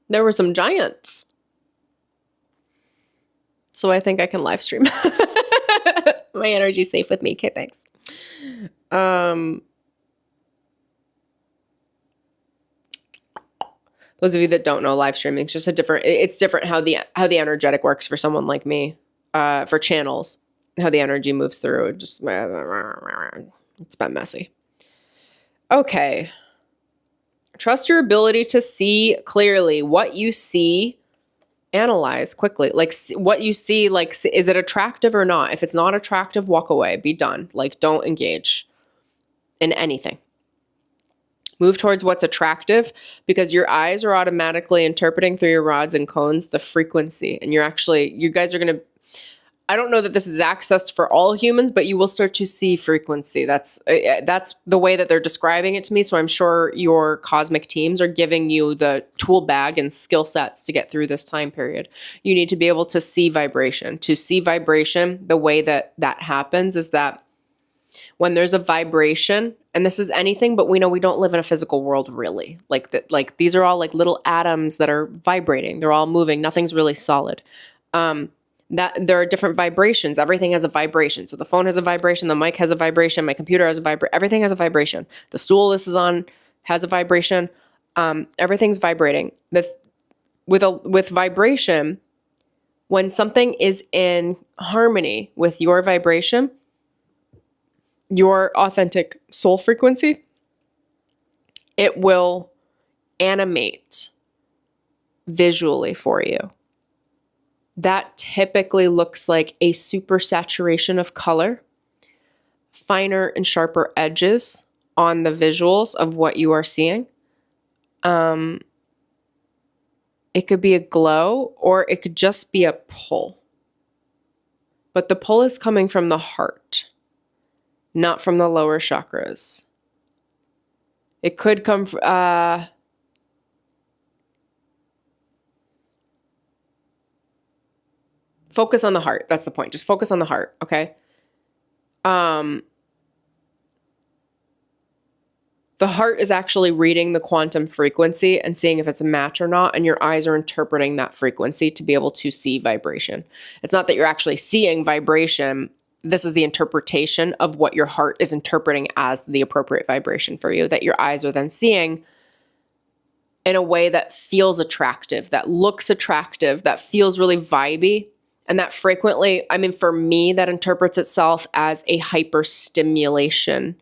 There were some giants. So I think I can live stream. My energy's safe with me. Okay, thanks. Those of you that don't know, live streaming, it's just it's different how the energetic works for someone like me, for channels, how the energy moves through. It's been messy. Okay. Trust your ability to see clearly. What you see, analyze quickly. Like, what you see, like, is it attractive or not? If it's not attractive, walk away. Be done. Like, don't engage in anything. Move towards what's attractive, because your eyes are automatically interpreting through your rods and cones the frequency. And you guys are going to, I don't know that this is accessed for all humans, but you will start to see frequency. That's the way that they're describing it to me. So I'm sure your cosmic teams are giving you the tool bag and skill sets to get through this time period. You need to be able to see vibration. To see vibration, the way that happens is that when there's a vibration, and this is anything, but we know we don't live in a physical world, really. Like these are all like little atoms that are vibrating. They're all moving. Nothing's really solid. That there are different vibrations. Everything has a vibration. So the phone has a vibration. The mic has a vibration. My computer has a vibration. Everything has a vibration. The stool this is on has a vibration. Everything's vibrating. With vibration, when something is in harmony with your vibration, your authentic soul frequency, it will animate visually for you. That typically looks like a super saturation of color, finer and sharper edges on the visuals of what you are seeing. It could be a glow, or it could just be a pull. But the pull is coming from the heart, not from the lower chakras. It could come from, focus on the heart. That's the point. Just focus on the heart, okay? The heart is actually reading the quantum frequency and seeing if it's a match or not, and your eyes are interpreting that frequency to be able to see vibration. It's not that you're actually seeing vibration. This is the interpretation of what your heart is interpreting as the appropriate vibration for you, that your eyes are then seeing in a way that feels attractive, that looks attractive, that feels really vibey. And that frequently, I mean, for me, that interprets itself as a hyperstimulation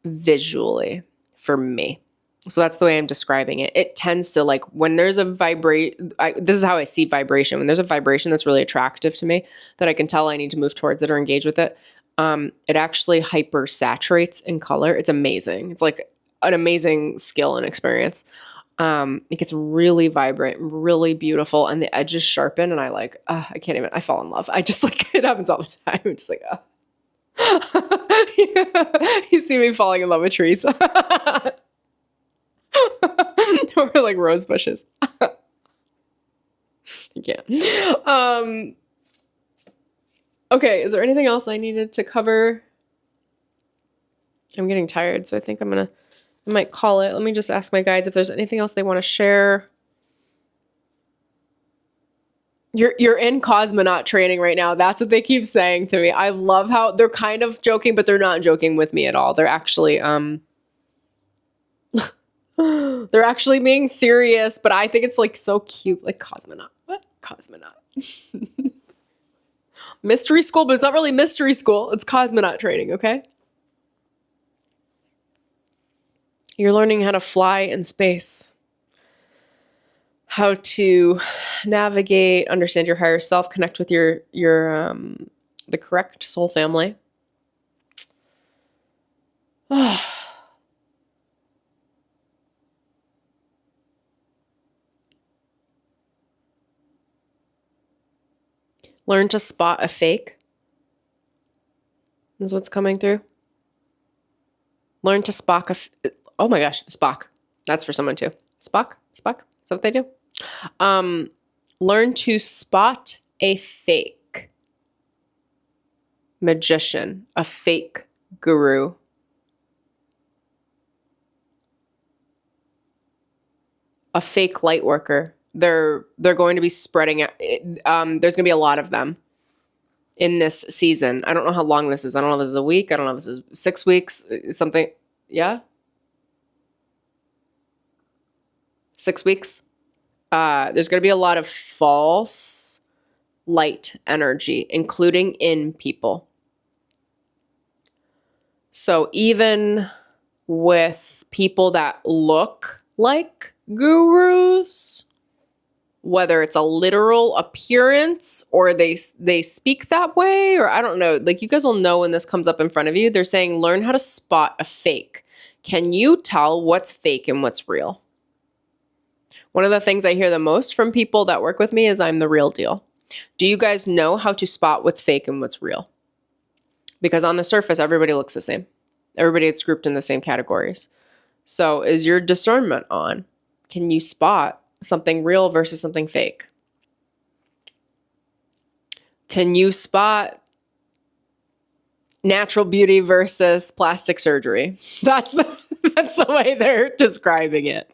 visually for me. So that's the way I'm describing it. It tends to, like, when there's a this is how I see vibration. When there's a vibration that's really attractive to me, that I can tell I need to move towards it or engage with it, it actually hyper saturates in color. It's amazing. It's like an amazing skill and experience. It gets really vibrant, really beautiful, and the edges sharpen, and I can't even, I fall in love. I just, like, it happens all the time. I'm just like, You see me falling in love with trees. Or like rose bushes. You can't. Okay, is there anything else I needed to cover? I'm getting tired, so I think I might call it. Let me just ask my guides if there's anything else they want to share. You're in Cosmonaut training right now. That's what they keep saying to me. I love how they're kind of joking, but they're not joking with me at all. They're actually they're actually being serious, but I think it's like so cute. Like, Cosmonaut. What? Cosmonaut. Mystery school, but it's not really mystery school. It's Cosmonaut training, okay? You're learning how to fly in space. How to navigate, understand your higher self, connect with your the correct soul family. Learn to spot a fake. Is what's coming through. Learn to Spock. Oh my gosh, Spock. That's for someone too. Spock. Is that what they do? Learn to spot a fake magician, a fake guru. A fake light worker. They're going to be spreading it. There's going to be a lot of them in this season. I don't know how long this is. I don't know if this is a week. I don't know if this is 6 weeks. Something. Yeah? 6 weeks. There's going to be a lot of false light energy, including in people. So even with people that look like gurus, whether it's a literal appearance or they speak that way, or I don't know, like, you guys will know when this comes up in front of you. They're saying, learn how to spot a fake. Can you tell what's fake and what's real? One of the things I hear the most from people that work with me is I'm the real deal. Do you guys know how to spot what's fake and what's real? Because on the surface, everybody looks the same. Everybody gets grouped in the same categories. So is your discernment on? Can you spot something real versus something fake? Can you spot natural beauty versus plastic surgery? That's the way they're describing it.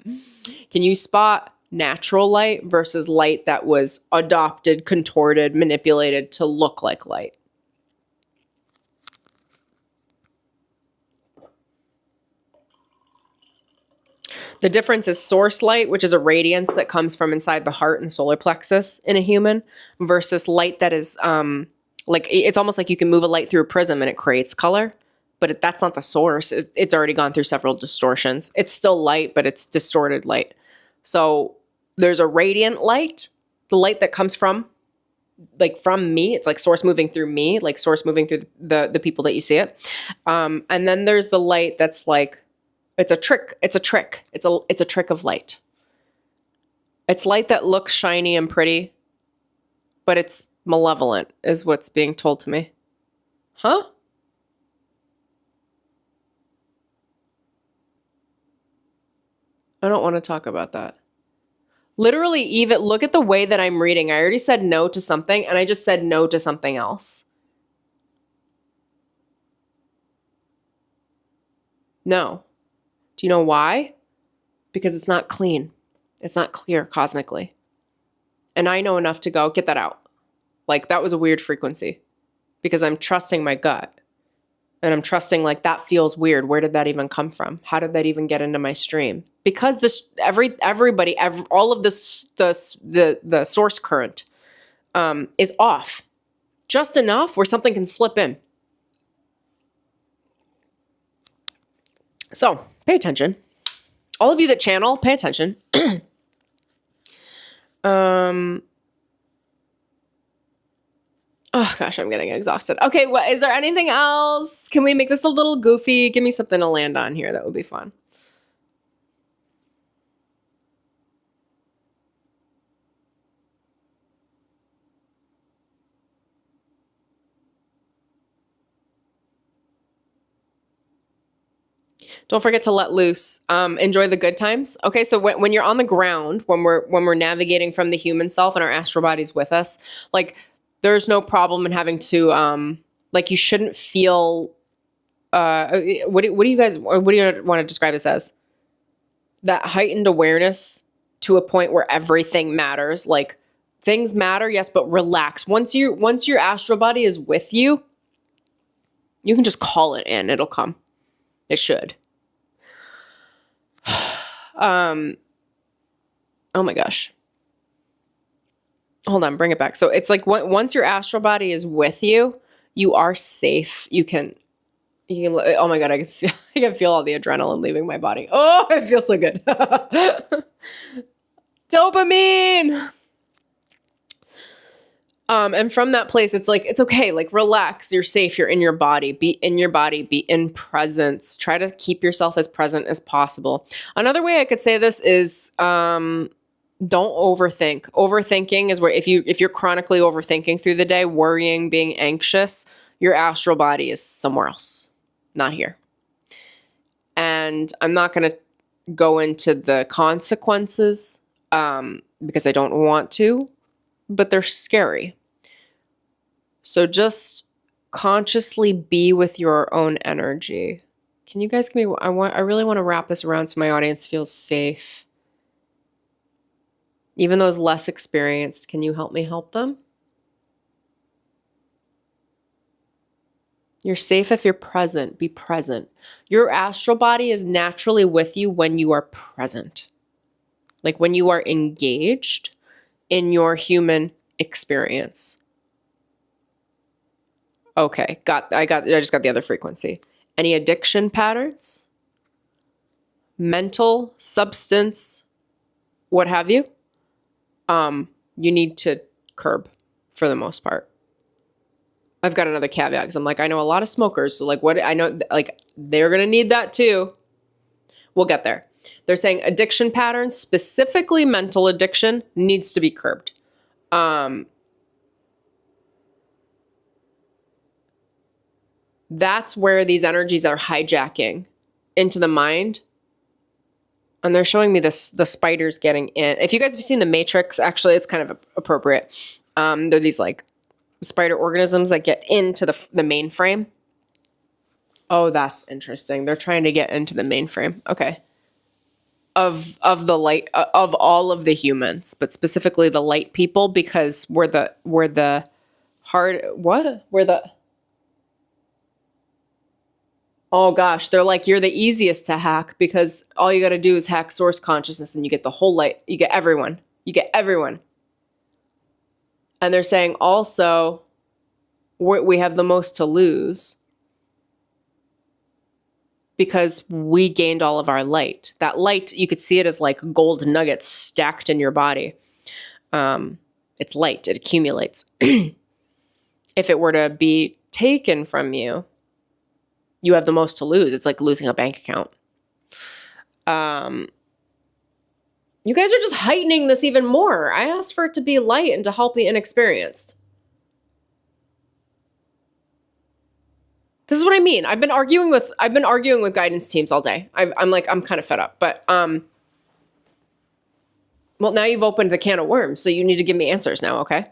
Can you spot natural light versus light that was adopted, contorted, manipulated to look like light? The difference is source light, which is a radiance that comes from inside the heart and the solar plexus in a human, versus light that is like, it's almost like you can move a light through a prism and it creates color, but that's not the source. It's already gone through several distortions. It's still light, but it's distorted light. So there's a radiant light, the light that comes from me. It's like source moving through me, like source moving through the people that you see it. And then there's the light that's like, it's a trick. It's a trick. It's a trick of light. It's light that looks shiny and pretty, but it's malevolent, is what's being told to me. Huh? I don't want to talk about that. Literally, even look at the way that I'm reading. I already said no to something, and I just said no to something else. No. Do you know why? Because it's not clean. It's not clear cosmically. And I know enough to go, get that out. Like, that was a weird frequency because I'm trusting my gut. And I'm trusting, like, that feels weird. Where did that even come from? How did that even get into my stream? Because this, all of this, the source current is off. Just enough where something can slip in. So pay attention. All of you that channel, pay attention. Oh gosh, I'm getting exhausted. Okay, is there anything else? Can we make this a little goofy? Give me something to land on here. That would be fun. Don't forget to let loose. Enjoy the good times. Okay, so when you're on the ground, when we're navigating from the human self and our astral body's with us, like, there's no problem in having to like, you shouldn't feel. What do you want to describe this as? That heightened awareness to a point where everything matters. Like, things matter, yes, but relax. Once your astral body is with you, you can just call it in. It'll come. It should. Oh my gosh. Hold on, bring it back. So it's like once your astral body is with you, you are safe. You can, oh my God, I can feel all the adrenaline leaving my body. Oh, it feels so good. Dopamine. And from that place, it's like, it's okay. Like, relax. You're safe. You're in your body. Be in your body. Be in presence. Try to keep yourself as present as possible. Another way I could say this is, don't overthink. Overthinking is where if you're chronically overthinking through the day, worrying, being anxious, your astral body is somewhere else, not here. And I'm not going to go into the consequences because I don't want to, but they're scary. So just consciously be with your own energy. Can you guys give me, I really want to wrap this around so my audience feels safe. Even those less experienced, can you help me help them? You're safe if you're present. Be present. Your astral body is naturally with you when you are present. Like, when you are engaged in your human experience. Okay, I just got the other frequency. Any addiction patterns? Mental, substance, what have you? You need to curb for the most part. I've got another caveat because I'm like, I know a lot of smokers. So, like, what I know, like, they're going to need that too. We'll get there. They're saying addiction patterns, specifically mental addiction, needs to be curbed. That's where these energies are hijacking into the mind. And they're showing me the spiders getting in. If you guys have seen The Matrix, actually, it's kind of appropriate. They're these, like, spider organisms that get into the mainframe. Oh, that's interesting. They're trying to get into the mainframe. Okay. Of the light, of all of the humans, but specifically the light people, because we're the hard, what? We're the, oh gosh, they're like, you're the easiest to hack because all you got to do is hack source consciousness and you get the whole light. You get everyone. You get everyone. And they're saying also, we have the most to lose because we gained all of our light. That light, you could see it as like gold nuggets stacked in your body. It's light. It accumulates. If it were to be taken from you, you have the most to lose. It's like losing a bank account. You guys are just heightening this even more. I asked for it to be light and to help the inexperienced. This is what I mean. I've been arguing with guidance teams all day. I'm kind of fed up. But well, now you've opened the can of worms, so you need to give me answers now, okay?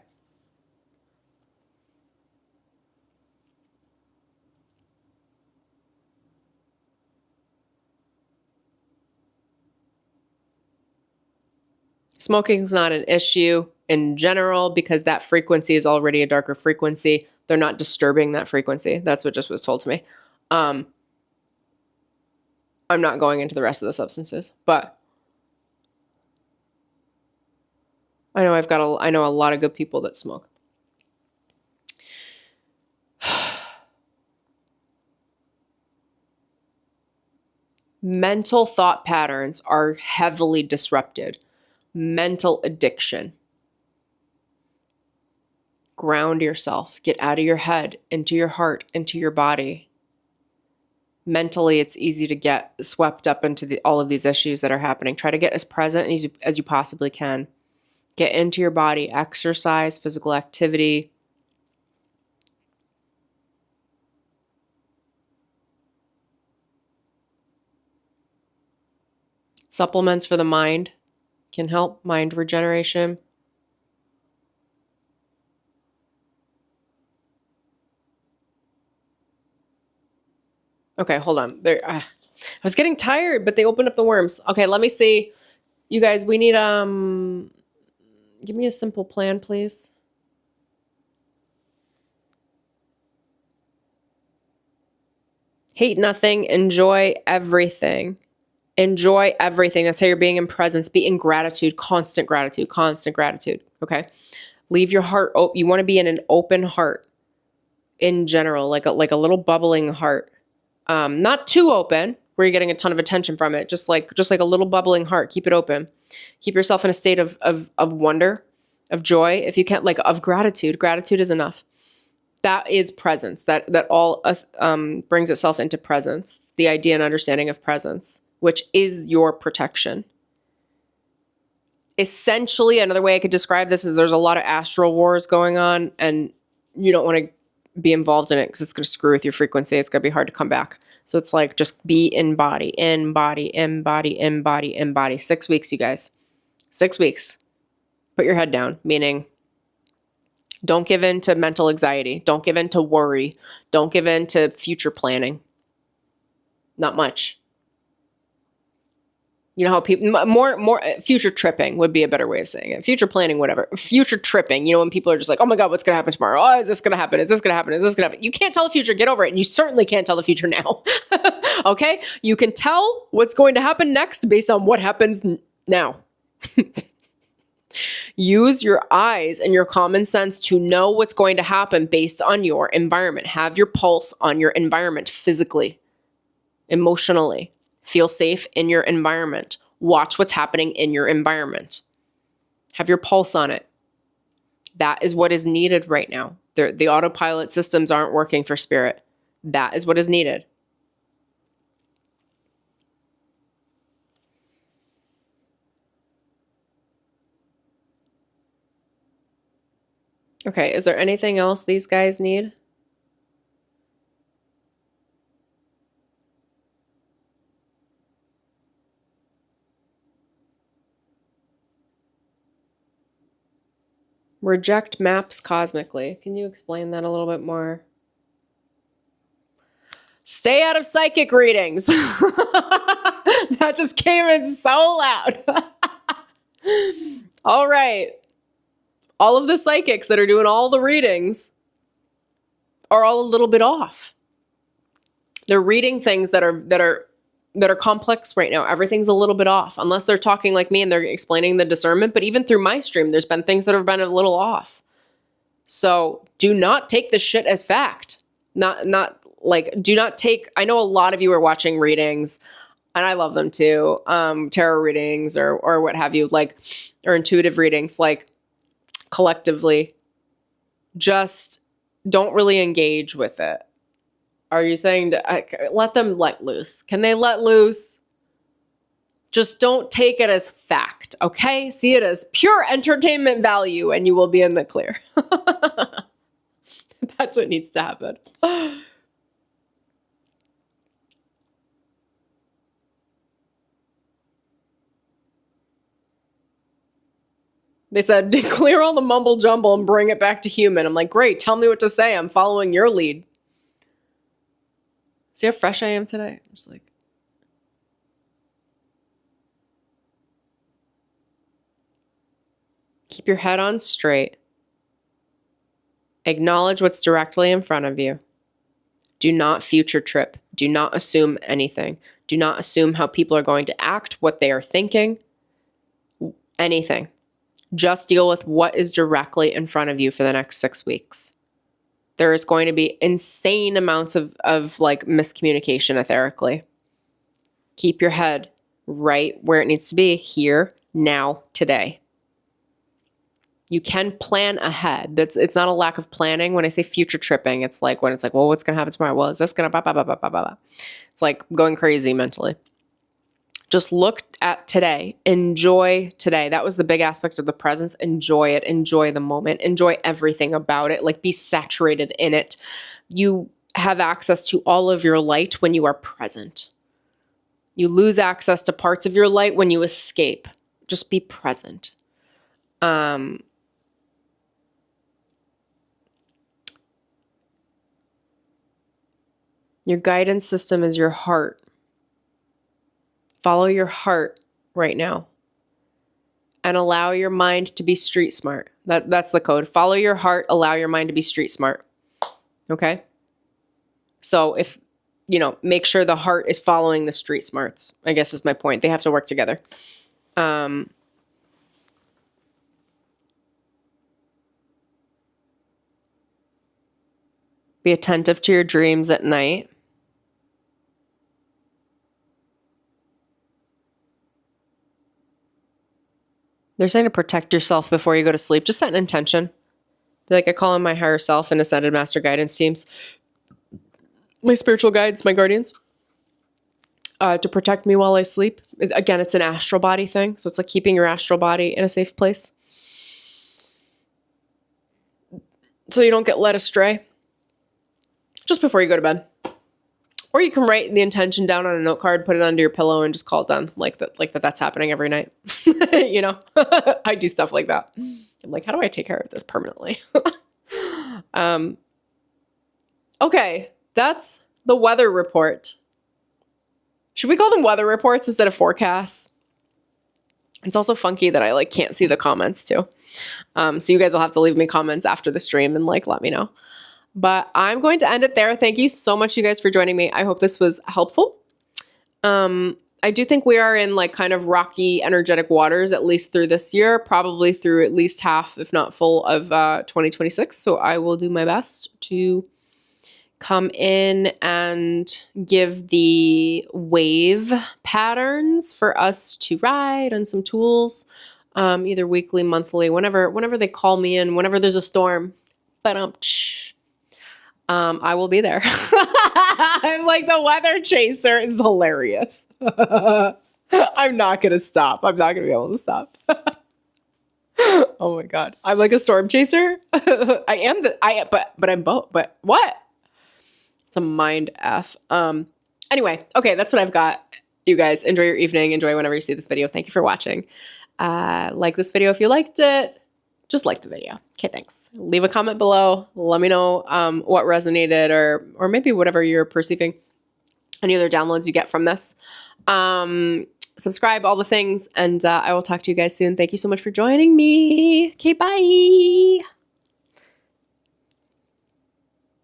Smoking is not an issue in general because that frequency is already a darker frequency. They're not disturbing that frequency. That's what just was told to me. I'm not going into the rest of the substances, but I know I know a lot of good people that smoke. Mental thought patterns are heavily disrupted. Mental addiction. Ground yourself. Get out of your head, into your heart, into your body. Mentally, it's easy to get swept up into all of these issues that are happening. Try to get as present as you possibly can. Get into your body. Exercise, physical activity. Supplements for the mind can help. Mind regeneration. Okay, hold on. I was getting tired, but they opened up the worms. Okay, let me see. You guys, we need give me a simple plan, please. Hate nothing, enjoy everything. Enjoy everything. That's how you're being in presence. Be in gratitude, constant gratitude, constant gratitude. Okay? Leave your heart open. You want to be in an open heart in general, like a little bubbling heart. Not too open where you're getting a ton of attention from it. Just like a little bubbling heart. Keep it open. Keep yourself in a state of wonder, of joy. If you can't, like, of gratitude. Gratitude is enough. That is presence. That all brings itself into presence. The idea and understanding of presence, which is your protection. Essentially, another way I could describe this is there's a lot of astral wars going on, and you don't want to be involved in it because it's going to screw with your frequency. It's going to be hard to come back. So it's like, just be in body, in body, in body, in body, in body. 6 weeks, you guys. 6 weeks. Put your head down, meaning don't give in to mental anxiety. Don't give in to worry. Don't give in to future planning. Not much. You know how people, more future tripping would be a better way of saying it. Future planning, whatever. Future tripping. You know, when people are just like, oh my God, what's going to happen tomorrow? Oh, is this going to happen? Is this going to happen? Is this going to happen? You can't tell the future. Get over it. And you certainly can't tell the future now. Okay? You can tell what's going to happen next based on what happens now. Use your eyes and your common sense to know what's going to happen based on your environment. Have your pulse on your environment physically, emotionally. Feel safe in your environment. Watch what's happening in your environment. Have your pulse on it. That is what is needed right now. The autopilot systems aren't working for spirit. That is what is needed. Okay, is there anything else these guys need? Reject maps cosmically. Can you explain that a little bit more? Stay out of psychic readings. That just came in so loud. All right. All of the psychics that are doing all the readings are all a little bit off. They're reading things that are complex right now. Everything's a little bit off, unless they're talking like me and they're explaining the discernment. But even through my stream, there's been things that have been a little off. So do not take this shit as fact. Do not take, I know a lot of you are watching readings, and I love them too. Tarot readings or what have you, like, or intuitive readings, like, collectively. Just don't really engage with it. Are you saying to let them let loose? Can they let loose? Just don't take it as fact, okay? See it as pure entertainment value and you will be in the clear. That's what needs to happen. They said, clear all the mumble jumble and bring it back to human. I'm like, great, tell me what to say. I'm following your lead. See how fresh I am today? I'm just like, Keep your head on straight. Acknowledge what's directly in front of you. Do not future trip. Do not assume anything. Do not assume how people are going to act, what they are thinking, anything. Just deal with what is directly in front of you for the next 6 weeks. There is going to be insane amounts of like miscommunication etherically. Keep your head right where it needs to be, here, now, today. You can plan ahead. It's not a lack of planning. When I say future tripping, it's like when it's like, well, what's going to happen tomorrow? Well, is this going to blah, blah, blah, blah, blah, blah. It's like going crazy mentally. Just look at today. Enjoy today. That was the big aspect of the presence. Enjoy it. Enjoy the moment. Enjoy everything about it. Like, be saturated in it. You have access to all of your light when you are present. You lose access to parts of your light when you escape. Just be present. Your guidance system is your heart. Follow your heart right now. And allow your mind to be street smart. That's the code. Follow your heart, allow your mind to be street smart. Okay? So if, make sure the heart is following the street smarts, I guess is my point. They have to work together. Be attentive to your dreams at night. They're saying to protect yourself before you go to sleep. Just set an intention. Like, I call in my higher self and ascended master guidance teams, my spiritual guides, my guardians, to protect me while I sleep. Again, it's an astral body thing. So it's like keeping your astral body in a safe place, so you don't get led astray just before you go to bed. Or you can write the intention down on a note card, put it under your pillow, and just call it done. Like that's happening every night. I do stuff like that. I'm like, how do I take care of this permanently? Okay, that's the weather report. Should we call them weather reports instead of forecasts? It's also funky that I can't see the comments too. So you guys will have to leave me comments after the stream and let me know. But I'm going to end it there. Thank you so much, you guys, for joining me. I hope this was helpful. I do think we are in kind of rocky, energetic waters, at least through this year, probably through at least half, if not full, of 2026. So I will do my best to come in and give the wave patterns for us to ride and some tools, either weekly, monthly, whenever they call me in, whenever there's a storm. But I will be there. I'm like the weather chaser. Is hilarious. I'm not going to stop. I'm not going to be able to stop. Oh my God. I'm like a storm chaser. I am but I'm both. But what? It's a mind F. Anyway, okay, that's what I've got. You guys enjoy your evening. Enjoy whenever you see this video. Thank you for watching. Like this video if you liked it. Just like the video. Okay, thanks. Leave a comment below. Let me know what resonated or maybe whatever you're perceiving. Any other downloads you get from this. Subscribe, all the things, and I will talk to you guys soon. Thank you so much for joining me. Okay, bye.